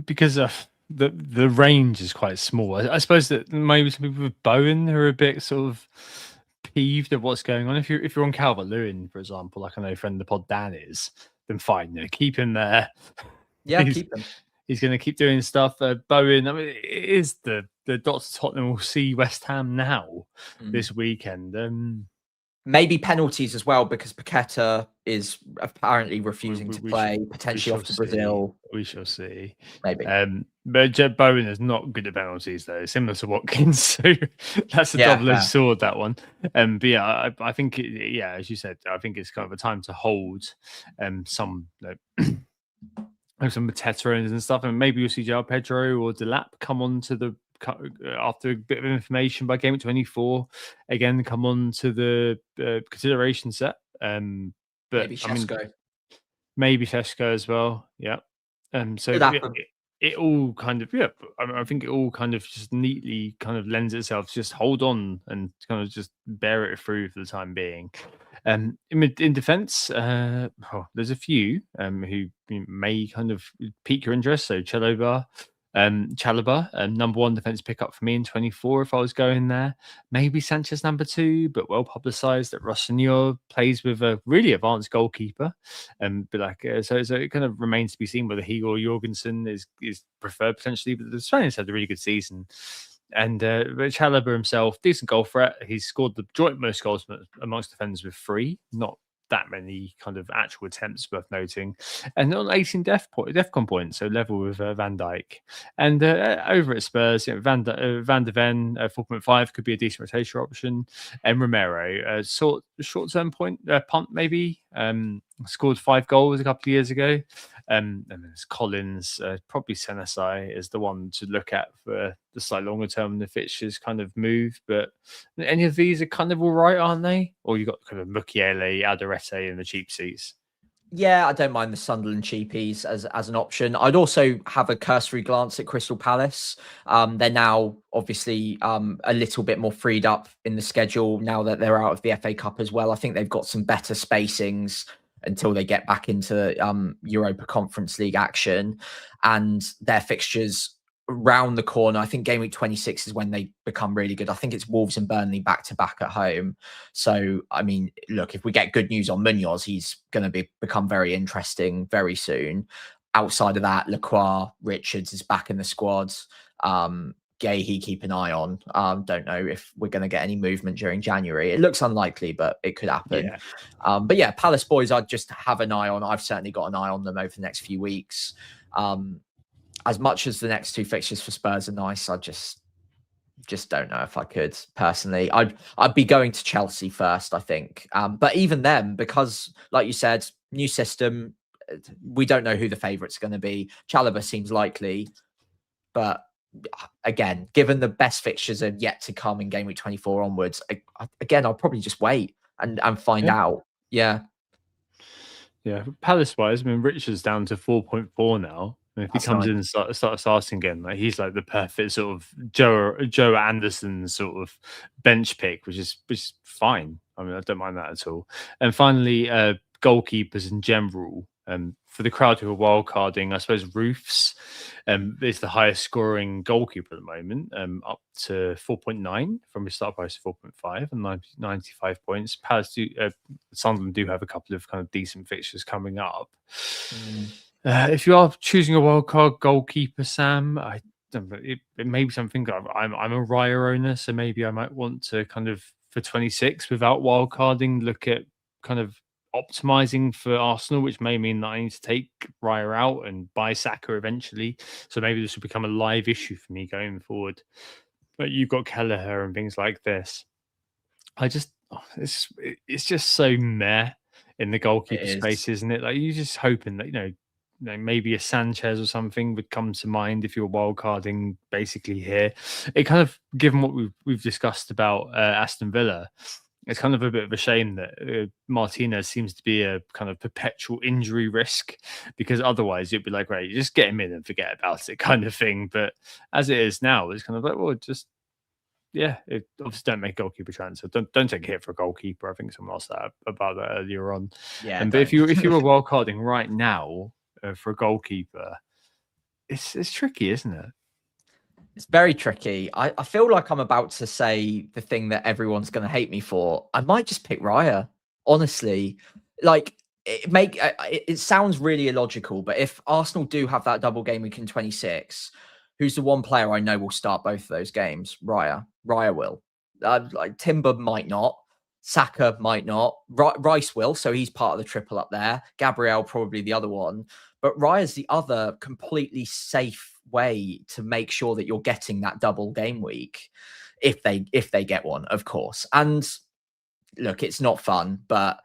Because the range is quite small. I suppose that maybe some people with Bowen are a bit sort of peeved at what's going on. If you're on Calvert-Lewin, for example, like I know a friend of the pod Dan is, then fine, keep him there. Yeah, keep him. He's going to keep doing stuff. Bowen, I mean, it is the dots Tottenham will see West Ham now this weekend. Maybe penalties as well, because Paqueta is apparently refusing to play, potentially off to Brazil. We shall see. Maybe. But Jed Bowen is not good at penalties, though, similar to Watkins. So that's a double-edged sword, that one. But yeah, I think, as you said, I think it's kind of a time to hold some Mateta and stuff, and maybe you'll see João Pedro or Delap come on to the after a bit of information by Game 24 again, come on to the consideration set. But maybe Shesko. Maybe Shesko as well. Yeah. So it all kind of I think it all kind of just neatly kind of lends itself. Just hold on and kind of just bear it through for the time being. In defence, there's a few who may kind of pique your interest. So Chalobah, number 1 defence pickup for me in 24 if I was going there. Maybe Sanchez number 2, but well publicised that Rossignol plays with a really advanced goalkeeper. But so it kind of remains to be seen whether he or Jorgensen is preferred potentially. But the Spaniards had a really good season. And Chalobah himself, decent goal threat. He's scored the joint most goals amongst defenders with 3. Not that many kind of actual attempts worth noting, and on 18 DEFCON points, so level with Van Dijk. And over at Spurs, Van de Ven 4.5 could be a decent rotation option. And Romero, short-term punt maybe. Scored 5 goals a couple of years ago. And there's Collins, probably Senesi is the one to look at for the slightly longer term when the fixtures kind of move. But any of these are kind of all right, aren't they? Or you got kind of Mukiele, Adarete, and the cheap seats. Yeah, I don't mind the Sunderland cheapies as an option. I'd also have a cursory glance at Crystal Palace. They're now obviously a little bit more freed up in the schedule now that they're out of the FA Cup as well. I think they've got some better spacings until they get back into Europa Conference League action, and their fixtures round the corner. I think game week 26 is when they become really good. I think it's Wolves and Burnley back to back at home. So, I mean, look, if we get good news on Munoz, he's going to become very interesting very soon. Outside of that, Lacroix, Richards is back in the squad. Gahey, keep an eye on. Don't know if we're going to get any movement during January. It looks unlikely, but it could happen. Yeah. But yeah, Palace boys, I'd just have an eye on. I've certainly got an eye on them over the next few weeks. as much as the next 2 fixtures for Spurs are nice, I just don't know if I could personally. I'd be going to Chelsea first, I think. But even then, because like you said, new system, we don't know who the favourite's going to be. Chalobah seems likely, but again, given the best fixtures are yet to come in game week 24 onwards, again, I'll probably just wait and find out. Yeah. Yeah, Palace wise, I mean, Richard's down to 4.4 now. And if he comes in and starts starting again, like he's like the perfect sort of Joe Anderson sort of bench pick, which is fine. I mean, I don't mind that at all. And finally, goalkeepers in general. For the crowd who are wildcarding, I suppose Roofs is the highest scoring goalkeeper at the moment, up to 4.9 from his start price of 4.5 and 95 points. Palace Sunderland do have a couple of kind of decent fixtures coming up. If you are choosing a wildcard goalkeeper, Sam, it may be something. I'm a Raya owner, so maybe I might want to kind of for 26 without wildcarding look at kind of optimizing for Arsenal, which may mean that I need to take Raya out and buy Saka eventually. So maybe this will become a live issue for me going forward. But you've got Kelleher and things like this. It's just so meh in the goalkeeper space, isn't it? Like you're just hoping that maybe a Sanchez or something would come to mind if you're wildcarding basically here. It kind of, given what we've discussed about Aston Villa, it's kind of a bit of a shame that Martinez seems to be a kind of perpetual injury risk, because otherwise you'd be like, right, you just get him in and forget about it kind of thing. But as it is now, it's kind of like, well, just, obviously don't make goalkeeper transfer. Don't take a hit for a goalkeeper. I think someone else said about that earlier on. Yeah. But if you were wildcarding right now for a goalkeeper, it's tricky, isn't it? It's very tricky. I feel like I'm about to say the thing that everyone's going to hate me for. I might just pick Raya, honestly. Like, it sounds really illogical, but if Arsenal do have that double game week in 26, who's the one player I know will start both of those games? Raya. Raya will. Like Timber might not. Saka might not. Rice will, so he's part of the triple up there. Gabriel probably the other one. But Raya's the other completely safe way to make sure that you're getting that double game week if they get one, of course. And look, it's not fun, but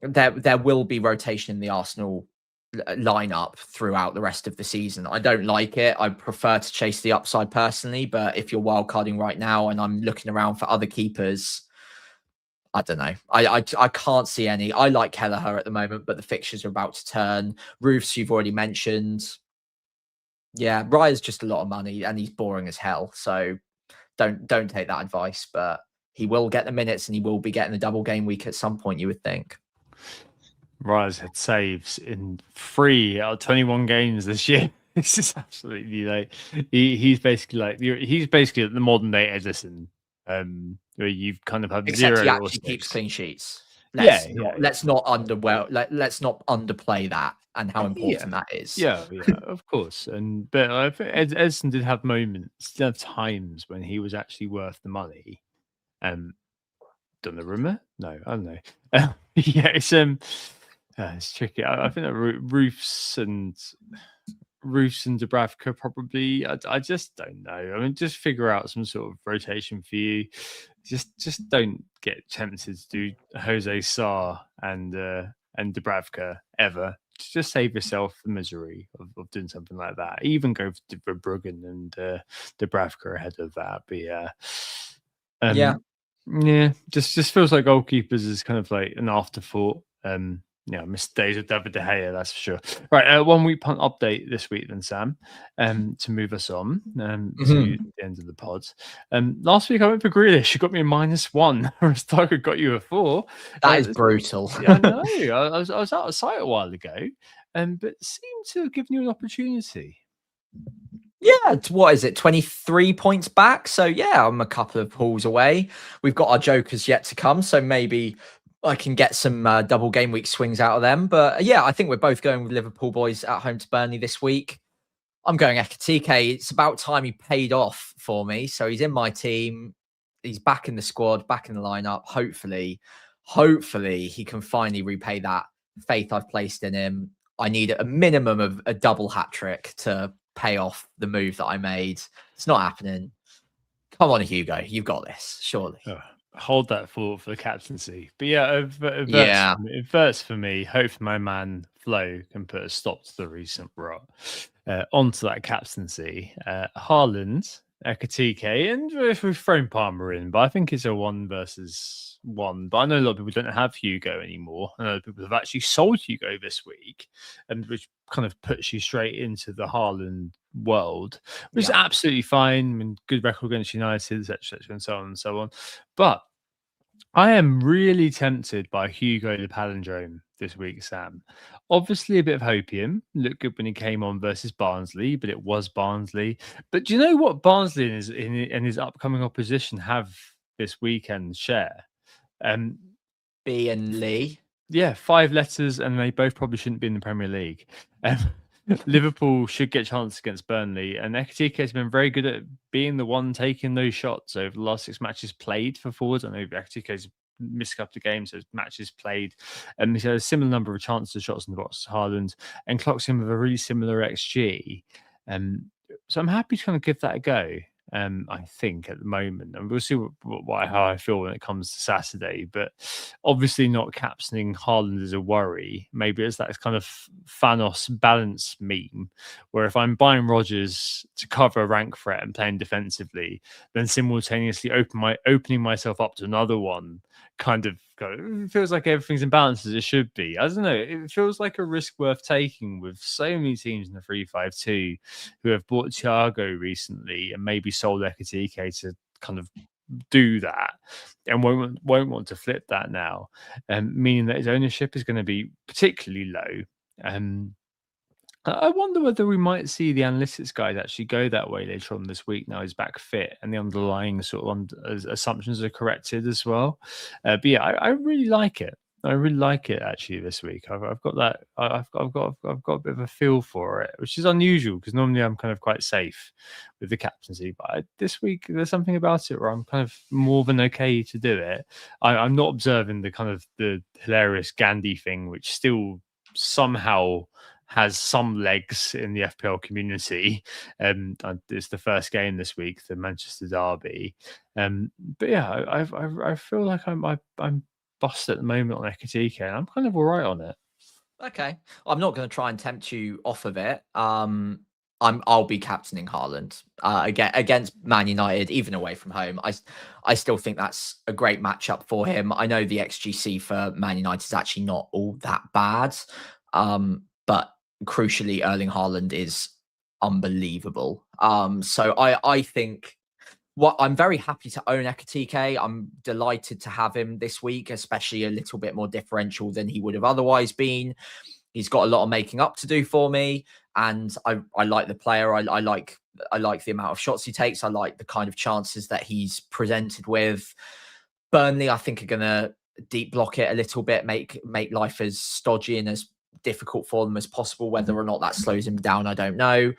there will be rotation in the Arsenal lineup throughout the rest of the season. I don't like it. I prefer to chase the upside personally, but if you're wildcarding right now and I'm looking around for other keepers, I don't know. I can't see any. I like Kelleher at the moment, but the fixtures are about to turn. Roofs, you've already mentioned. Yeah, Raya's just a lot of money and he's boring as hell. So don't take that advice, but he will get the minutes and he will be getting the double game week at some point, you would think. Raya's had saves in 3 out of 21 games this year. This is absolutely like he's basically at the modern day Edison, where you've kind of have Except zero. he actually keeps clean sheets. Let's not underplay that and how important that is. Yeah, of course. But I think Edison did have moments, did have times when he was actually worth the money. Done the rumor? No, I don't know. It's tricky. I think that Roofs and Dubravka probably. I just don't know. I mean, just figure out some sort of rotation for you. Just don't get tempted to do Jose Sarr and Dubravka ever. Just save yourself the misery of doing something like that. Even go for Bruggen and Dubravka ahead of that. But just feels like goalkeepers is kind of like an afterthought. Missed days of David De Gea, that's for sure. Right, 1 week punt update this week then, Sam, to move us on to the end of the pod. Last week I went for Grealish. You got me a -1, whereas Tiger got you a 4. That is brutal. I know. I was out of sight a while ago, but seemed to have given you an opportunity. Yeah, what is it? 23 points back. So yeah, I'm a couple of pulls away. We've got our jokers yet to come, so maybe I can get some double game week swings out of them. But yeah, I think we're both going with Liverpool boys at home to Burnley this week. I'm going Ekitike. It's about time he paid off for me. So he's in my team. He's back in the squad, back in the lineup. Hopefully he can finally repay that faith I've placed in him. I need a minimum of a double hat trick to pay off the move that I made. It's not happening. Come on, Hugo, you've got this, surely. Hold that thought for the captaincy. But yeah, Yeah. it verts for me. Hope my man Flo can put a stop to the recent rot. Onto that captaincy. Haaland, Ekatike, and if we've thrown Palmer in, but I think it's a 1 versus 1. But I know a lot of people don't have Hugo anymore. I know people have actually sold Hugo this week, and which kind of puts you straight into the Haaland world, which is absolutely fine. I mean, good record against United, etc., and so on and so on. But I am really tempted by Hugo the palindrome this week, Sam. Obviously, a bit of hopium. Looked good when he came on versus Barnsley, but it was Barnsley. But do you know what Barnsley and his upcoming opposition have this weekend share? B and Lee. Yeah, 5 letters, and they both probably shouldn't be in the Premier League. Liverpool should get a chance against Burnley, and Ekatike has been very good at being the one taking those shots over the last 6 matches played for forwards. I know Ekatike's missed a couple of games, so matches played, and he's had a similar number of chances of shots in the box to Haaland, and clocks him with a really similar XG. So I'm happy to kind of give that a go. I think at the moment, and we'll see how I feel when it comes to Saturday. But obviously, not captaining Haaland is a worry. Maybe it's that kind of Thanos balance meme, where if I'm buying Rodgers to cover a rank threat and playing defensively, then simultaneously opening myself up to another one, it feels like everything's in balance as it should be. I don't know. It feels like a risk worth taking with so many teams in the 3-5-2 who have bought Thiago recently and maybe sold Ekatike to kind of do that and won't want to flip that now, meaning that his ownership is going to be particularly low. I wonder whether we might see the analytics guys actually go that way later on this week. Now he's back fit and the underlying sort of assumptions are corrected as well. But yeah, I really like it. I really like it actually this week. I've got that. I've got a bit of a feel for it, which is unusual because normally I'm kind of quite safe with the captaincy. But this week there's something about it where I'm kind of more than okay to do it. I'm not observing the kind of the hilarious Gandhi thing, which still somehow has some legs in the FPL community. It's the first game this week, the Manchester derby. But yeah, I feel like I'm bust at the moment on Ekatike, and I'm kind of all right on it. Okay, I'm not going to try and tempt you off of it. I'll be captaining Haaland against Man United, even away from home. I still think that's a great matchup for him. I know the XGC for Man United is actually not all that bad, but crucially, Erling Haaland is unbelievable. So I think I'm very happy to own Ekatike. I'm delighted to have him this week, especially a little bit more differential than he would have otherwise been. He's got a lot of making up to do for me, and I like the player. I like the amount of shots he takes. I like the kind of chances that he's presented with. Burnley, I think, are going to deep block it a little bit, make life as stodgy and as difficult for them as possible. Whether or not that slows him down, I don't know.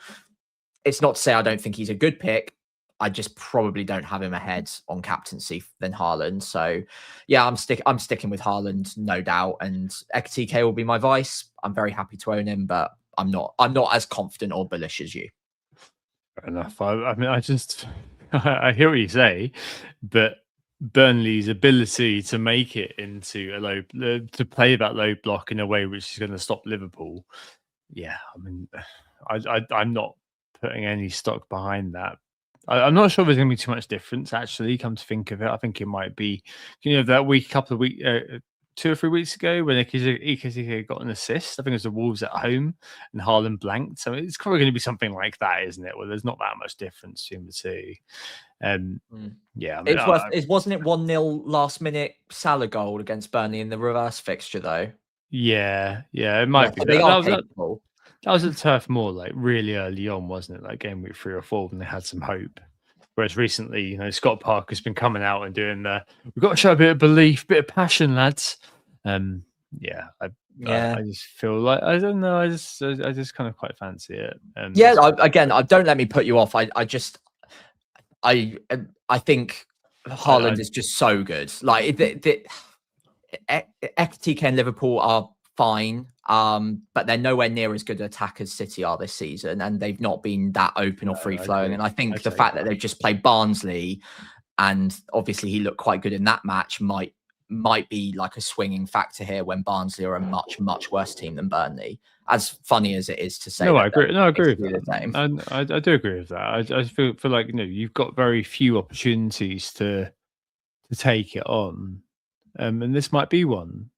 It's not to say I don't think he's a good pick. I just probably don't have him ahead on captaincy than Haaland. So yeah, I'm sticking with Haaland, no doubt. And Ekatike will be my vice. I'm very happy to own him, but I'm not as confident or bullish as you. Fair enough. I mean, I hear what you say, but Burnley's ability to make it into to play that low block in a way which is going to stop Liverpool. Yeah, I mean, I'm not putting any stock behind that. I'm not sure there's going to be too much difference, actually, come to think of it. I think it might be, that couple of weeks, 2 or 3 weeks ago, when Ekatike got an assist. I think it was the Wolves at home and Haaland blanked. So it's probably going to be something like that, isn't it? Well, there's not that much difference between the two. Yeah. I mean, wasn't it 1-0 last minute Salah goal against Burnley in the reverse fixture, though? Yeah, it might be. That was at Turf Moor, like really early on, wasn't it? Like game week 3 or 4 when they had some hope. Whereas recently, Scott Parker's been coming out and doing we've got to show a bit of belief, bit of passion, lads. I just feel like, I don't know, I just kind of quite fancy it. Don't let me put you off. I think Haaland is just so good. Like Ekatike and Liverpool are fine. But they're nowhere near as good an attack as City are this season, and they've not been that open or free flowing. And I think the fact that they've just played Barnsley, and obviously he looked quite good in that match, might be like a swinging factor here when Barnsley are a much worse team than Burnley. As funny as it is to say, I agree. I agree with the that. same. I do agree with that. I feel like you've got very few opportunities to take it on, and this might be one.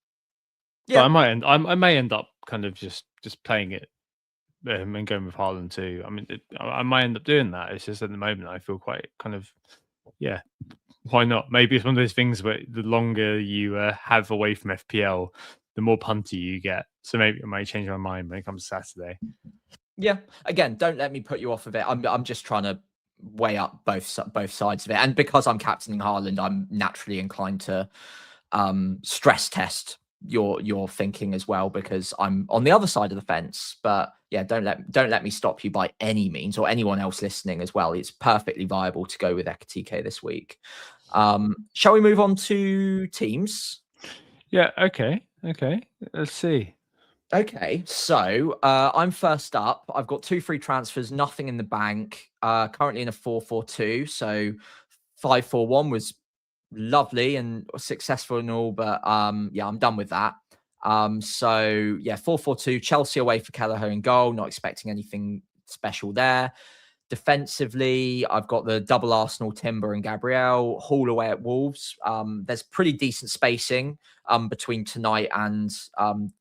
Yeah, but I may end up kind of just playing it and going with Haaland too. I mean, I might end up doing that. It's just at the moment I feel quite kind of why not? Maybe it's one of those things where the longer you have away from FPL, the more punty you get. So maybe I might change my mind when it comes to Saturday. Yeah. Again, don't let me put you off of it. I'm just trying to weigh up both sides of it, and because I'm captaining Haaland, I'm naturally inclined to stress test your thinking as well, because I'm on the other side of the fence. But yeah, don't let me stop you by any means, or anyone else listening as well. It's perfectly viable to go with Ekatike this week. Shall we move on to teams? Yeah. Okay. Let's see. Okay, so I'm first up. I've got 2 free transfers, nothing in the bank. Currently in a 4-4-2, so 5-4-1 was lovely and successful and all, but yeah, I'm done with that. So yeah, 4-4-2, Chelsea away for Kelleher in goal. Not expecting anything special there. Defensively, I've got the double Arsenal, Timber and Gabriel. Hall away at Wolves. There's pretty decent spacing between tonight and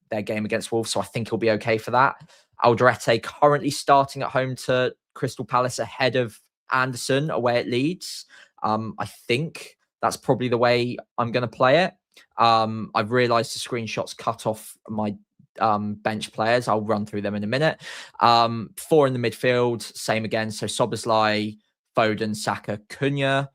their game against Wolves, so I think he'll be okay for that. Alderete currently starting at home to Crystal Palace ahead of Anderson away at Leeds. I think that's probably the way I'm going to play it. I've realised the screenshots cut off my bench players. I'll run through them in a minute. 4 in the midfield, same again. So Szoboszlai, Foden, Saka, Cunha.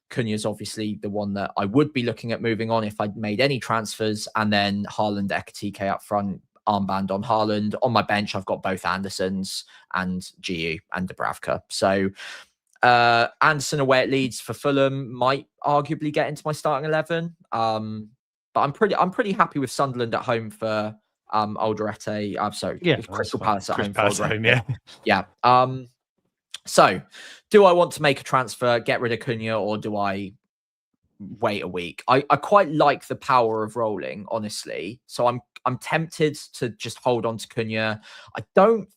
Cunha's obviously the one that I would be looking at moving on if I'd made any transfers. And then Haaland, Ekatike up front, armband on Haaland. On my bench, I've got both Andersons and GU and Dubravka. So Anderson away at Leeds for Fulham might arguably get into my starting 11. But I'm pretty happy with Sunderland at home for Alderete. I'm sorry, Crystal Palace at home for Alderete. Yeah. So do I want to make a transfer, get rid of Cunha, or do I wait a week? I quite like the power of rolling, honestly. So I'm tempted to just hold on to Cunha. I don't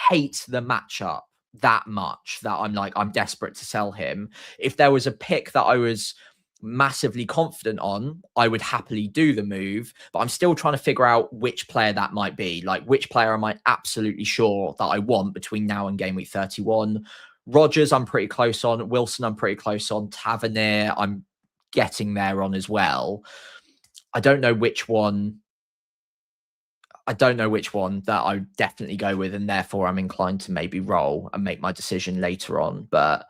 hate the matchup that much that I'm desperate to sell him. If there was a pick that I was massively confident on, I would happily do the move, but I'm still trying to figure out which player that might be. Like, which player am I absolutely sure that I want between now and game week 31? Rodgers, I'm pretty close on. Wilson, I'm pretty close on. Tavernier, I'm getting there on as well. I don't know which one that I would definitely go with, and therefore I'm inclined to maybe roll and make my decision later on. But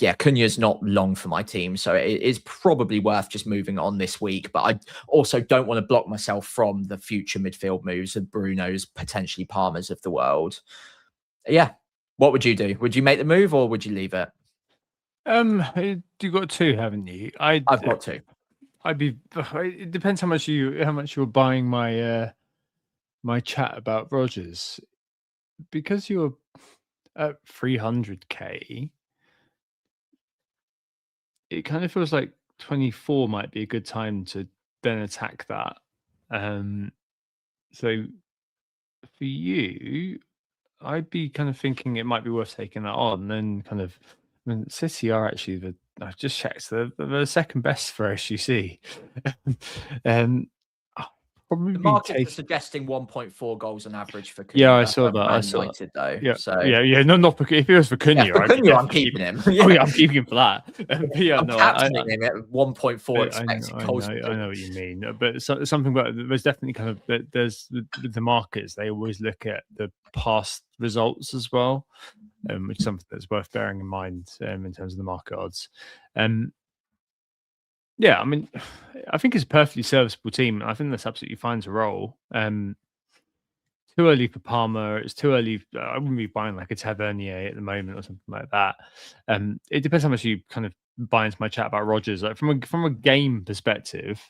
yeah, Cunha's not long for my team, so it is probably worth just moving on this week. But I also don't want to block myself from the future midfield moves of Bruno's, potentially Palmer's of the world. Yeah, what would you do? Would you make the move or would you leave it? You got 2, haven't you? I've got 2. It depends how much you're buying my my chat about Rodgers, because you're at 300k. It kind of feels like 24 might be a good time to then attack that. So for you, I'd be kind of thinking it might be worth taking that on. Then kind of, I mean, City are actually I've just checked, the second best for SUC. The market is suggesting 1.4 goals on average for Cunha. Yeah, I saw that. I saw United, though. Yeah, so yeah. Not for, if it was for Cunha, for Cunha, I'm keeping him. Oh yeah, I'm keeping him for that. But yeah, I'm captaining him at 1.4 expected goals. I know what you mean, but something about there's definitely kind of there's the markets. They always look at the past results as well, which is something that's worth bearing in mind in terms of the market odds. Yeah, I mean, I think it's a perfectly serviceable team. I think that's absolutely fine to roll. Too early for Palmer. It's too early. I wouldn't be buying like a Tavernier at the moment or something like that. It depends how much you kind of buy into my chat about Rodgers. Like from a game perspective,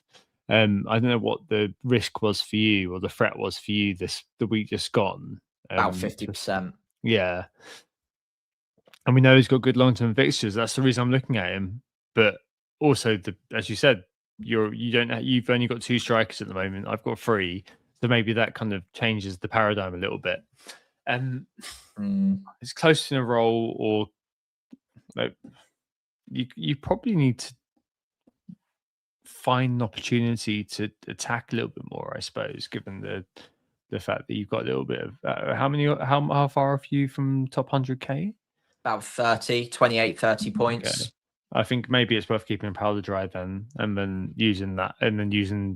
I don't know what the risk was for you or the threat was for you the week just gone. About 50%. Yeah. And we know he's got good long-term fixtures. That's the reason I'm looking at him. But also, as you said, you've only got 2 strikers at the moment. I've got 3, so maybe that kind of changes the paradigm a little bit. And it's close to a role, or like, you probably need to find an opportunity to attack a little bit more, I suppose, given the fact that you've got a little bit of how far off you from top 100k? About 28, 30 points. Okay. I think maybe it's worth keeping powder dry then, and then using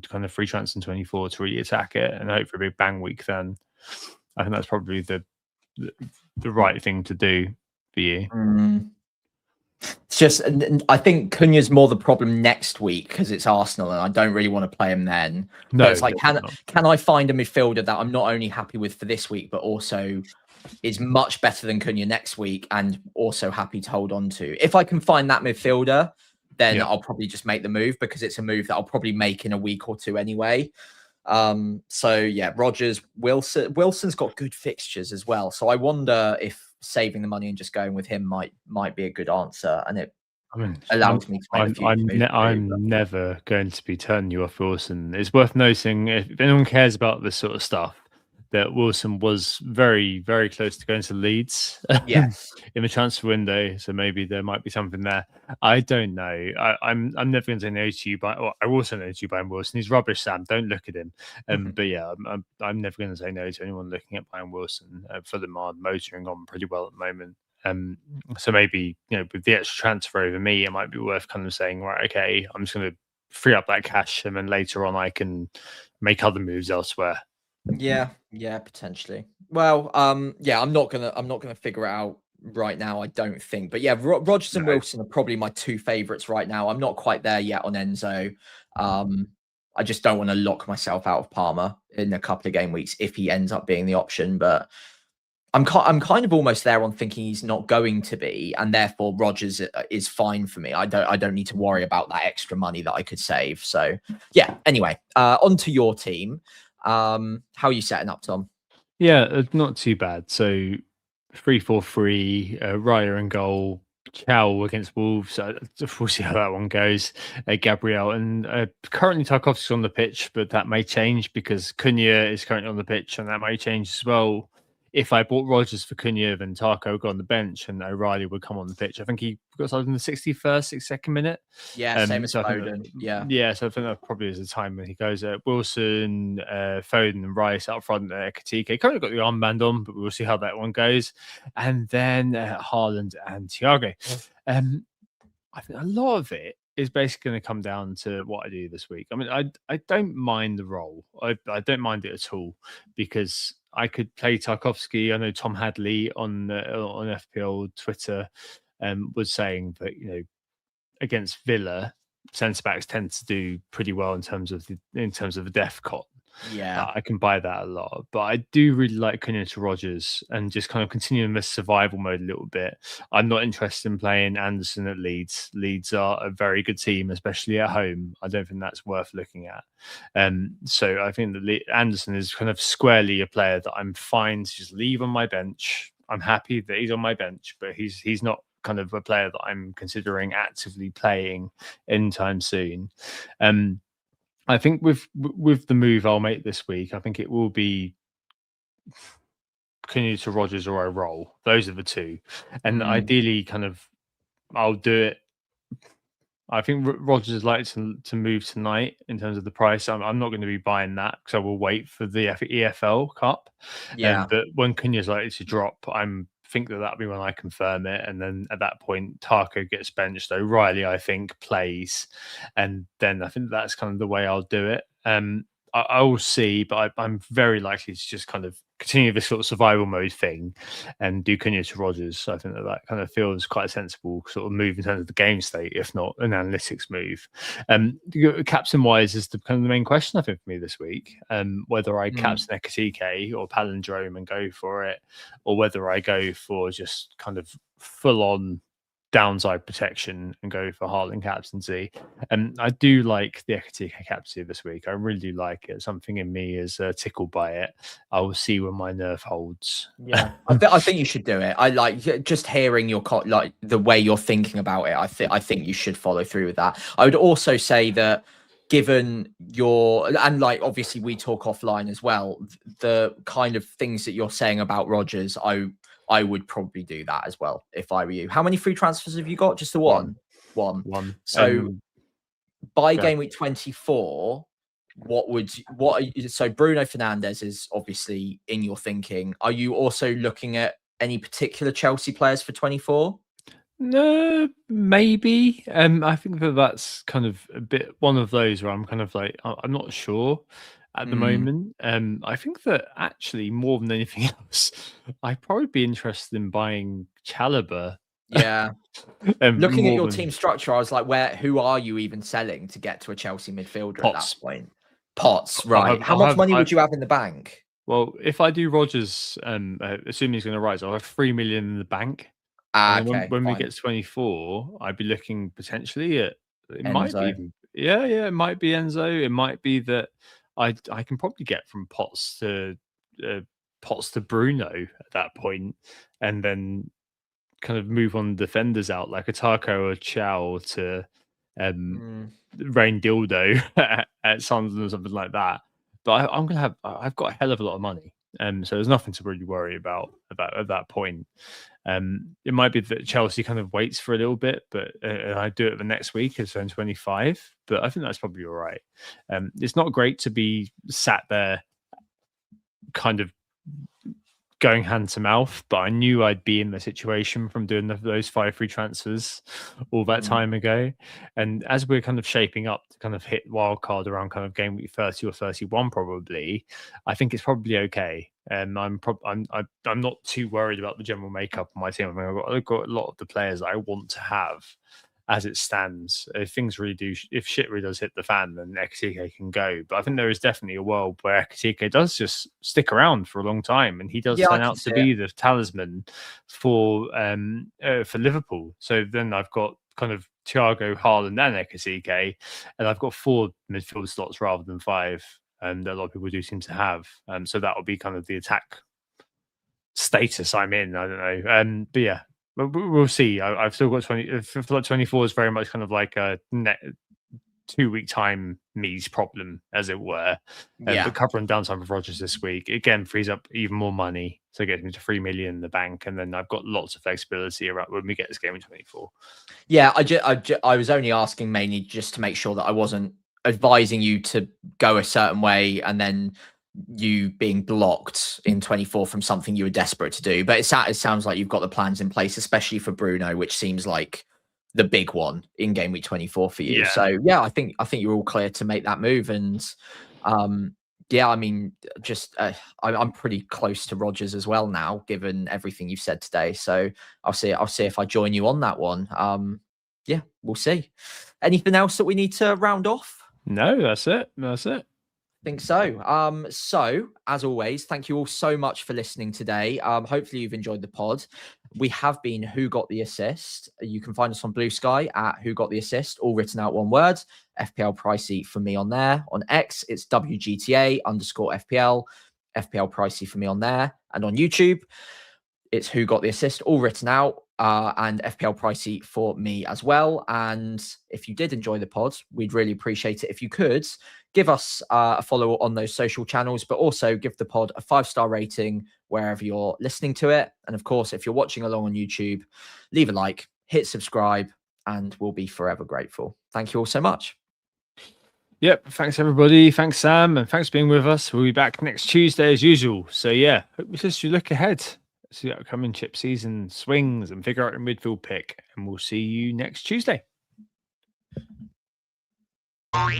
kind of free transfer in 24 to really attack it, and hope for a big bang week. Then I think that's probably the right thing to do for you. It's just, I think Cunha's more the problem next week because it's Arsenal, and I don't really want to play him then. No, but it's like, can I find a midfielder that I'm not only happy with for this week, but also is much better than Cunha next week, and also happy to hold on to? If I can find that midfielder, then I'll probably just make the move, because it's a move that I'll probably make in a week or 2 anyway. So yeah, Rodgers, Wilson's got good fixtures as well. So I wonder if saving the money and just going with him might be a good answer, and it allows me to make I'm never going to be turning you off Wilson. It's worth noting, if anyone cares about this sort of stuff, that Wilson was very, very close to going to Leeds in the transfer window. So maybe there might be something there. I don't know. I'm never going to say no to you, but I will say no to you, Brian Wilson. He's rubbish, Sam. Don't look at him. But yeah, I'm never going to say no to anyone looking at Brian Wilson. Fulham are motoring on pretty well at the moment. So maybe, with the extra transfer over me, it might be worth kind of saying, right, okay, I'm just going to free up that cash, and then later on I can make other moves elsewhere. Yeah, potentially. Well, yeah, I'm not gonna figure it out right now, I don't think. But yeah, Rodgers and Wilson are probably my 2 favorites right now. I'm not quite there yet on Enzo. I just don't want to lock myself out of Palmer in a couple of game weeks if he ends up being the option. But I'm kind of almost there on thinking he's not going to be, and therefore Rodgers is fine for me. I don't need to worry about that extra money that I could save. So yeah. Anyway, on to your team. How are you setting up, Tom? Yeah, not too bad. So 3-4-3, Raya in goal, Chow against Wolves. We'll see how that one goes. Gabriel, and currently Tarkovsky's on the pitch, but that may change because Cunha is currently on the pitch, and that may change as well. If I bought Rodgers for Cunha, then Tarko would go on the bench and O'Reilly would come on the pitch. I think he got started in the 61st, 62nd minute. Yeah, same as Foden. Yeah, so I think that probably is the time when he goes. Wilson, Foden and Rice out front. Katike currently got the armband on, but we'll see how that one goes. And then Haaland and Thiago. I think a lot of it is basically going to come down to what I do this week. I mean, I don't mind the role. I don't mind it at all, because I could play Tarkovsky. I know Tom Hadley on FPL Twitter was saying that, against Villa, centre backs tend to do pretty well in terms of the def cot. Yeah, I can buy that a lot, but I do really like Cunha to Rodgers and just kind of continuing this survival mode a little bit. I'm not interested in playing Anderson at Leeds. Leeds are a very good team, especially at home. I don't think that's worth looking at. So I think that Anderson is kind of squarely a player that I'm fine to just leave on my bench. I'm happy that he's on my bench, but he's not kind of a player that I'm considering actively playing anytime soon. I think with the move I'll make this week, I think it will be Cunha to Rodgers or I roll. Those are the 2. And ideally, kind of, I'll do it. I think Rodgers is likely to move tonight in terms of the price. I'm not going to be buying that, because I will wait for the EFL Cup. Yeah. But when Cunha is likely to drop, think that'll be when I confirm it, and then at that point Tarko gets benched. O'Reilly, I think, plays, and then I think that's kind of the way I'll do it. I will see, but I'm very likely to just kind of continue this sort of survival mode thing and do Cunha to Rodgers. I think that kind of feels quite a sensible sort of move in terms of the game state, if not an analytics move. Captain wise is the kind of the main question, I think, for me this week. Whether I captain Ekatike or Palindrome and go for it, or whether I go for just kind of full on downside protection and go for Haaland captaincy. And I do like the Ekitike captaincy this week. I really do like it. Something in me is tickled by it. I will see when my nerve holds. Yeah, I think you should do it. I like just hearing your like the way you're thinking about it. I think you should follow through with that. I would also say that given your, and like obviously we talk offline as well, the kind of things that you're saying about Rodgers, I would probably do that as well if I were you. How many free transfers have you got? Just the one. So by game week 24, so Bruno Fernandes is obviously in your thinking. Are you also looking at any particular Chelsea players for 24? No, maybe. I think that's kind of a bit one of those where I'm kind of like, I'm not sure at the moment. I think that actually more than anything else, I'd probably be interested in buying Chalobah. Yeah. Looking at your team structure, I was like, who are you even selling to get to a Chelsea midfielder at that point? Potts, right. How much money would you have in the bank? Well, if I do Rodgers, assuming he's going to rise, I'll have 3 million in the bank. Okay, when we get to 24, I'd be looking potentially at Enzo. Might be even, it might be Enzo. It might be that I can probably get from Potts to Bruno at that point, and then kind of move on defenders out like a Taco or Chow to Rain Dildo at Sunderland or something like that. But I've got a hell of a lot of money. So there's nothing to really worry about at that point. It might be that Chelsea kind of waits for a little bit, but I do it the next week as in 25. But I think that's probably all right. It's not great to be sat there kind of going hand to mouth, but I knew I'd be in the situation from doing those 5 free transfers all that time ago. And as we're kind of shaping up to kind of hit wildcard around kind of game week 30 or 31, probably, I think it's probably okay. I'm not too worried about the general makeup of my team. I mean, I've got a lot of the players that I want to have as it stands. If shit really does hit the fan, then Ekitike can go. But I think there is definitely a world where Ekitike does just stick around for a long time, and he does turn out to be the talisman for Liverpool. So then I've got kind of Thiago, Haaland, and Ekitike, and I've got 4 midfield slots rather than 5. And a lot of people do seem to have. So that will be kind of the attack status I'm in. I don't know. But yeah. We'll see. I've still got 20. 24 is very much kind of like a 2-week time me's problem, as it were. But covering downtime with Rodgers this week again frees up even more money, so it gets me to 3 million in the bank, and then I've got lots of flexibility around when we get this game in 24. Yeah, I was only asking mainly just to make sure that I wasn't advising you to go a certain way and then you being blocked in 24 from something you were desperate to do. But it sounds like you've got the plans in place, especially for Bruno, which seems like the big one in game week 24 for you. So yeah, I think you're all clear to make that move. And I mean, just I'm pretty close to Rodgers as well now, given everything you've said today. So I'll see if I join you on that one. We'll see. Anything else that we need to round off? No, that's it. Think so. So as always, thank you all so much for listening today. Hopefully you've enjoyed the pod. We have been Who Got the Assist. You can find us on Blue Sky at Who Got the Assist, all written out one word. FPL Pricey for me on there. On X, it's WGTA_FPL. FPL Pricey for me on there. And on YouTube, it's Who Got the Assist, all written out. And FPL Pricey for me as well. And if you did enjoy the pod, we'd really appreciate it if you could give us a follow on those social channels, but also give the pod a 5-star rating wherever you're listening to it. And of course, if you're watching along on YouTube, leave a like, hit subscribe, and we'll be forever grateful. Thank you all so much. Yep. Thanks, everybody. Thanks, Sam. And thanks for being with us. We'll be back next Tuesday as usual. So yeah, hope you look ahead. See the upcoming chip season swings and figure out your midfield pick. And we'll see you next Tuesday. Oh,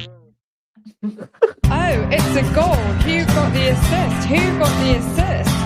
it's a goal. Who got the assist?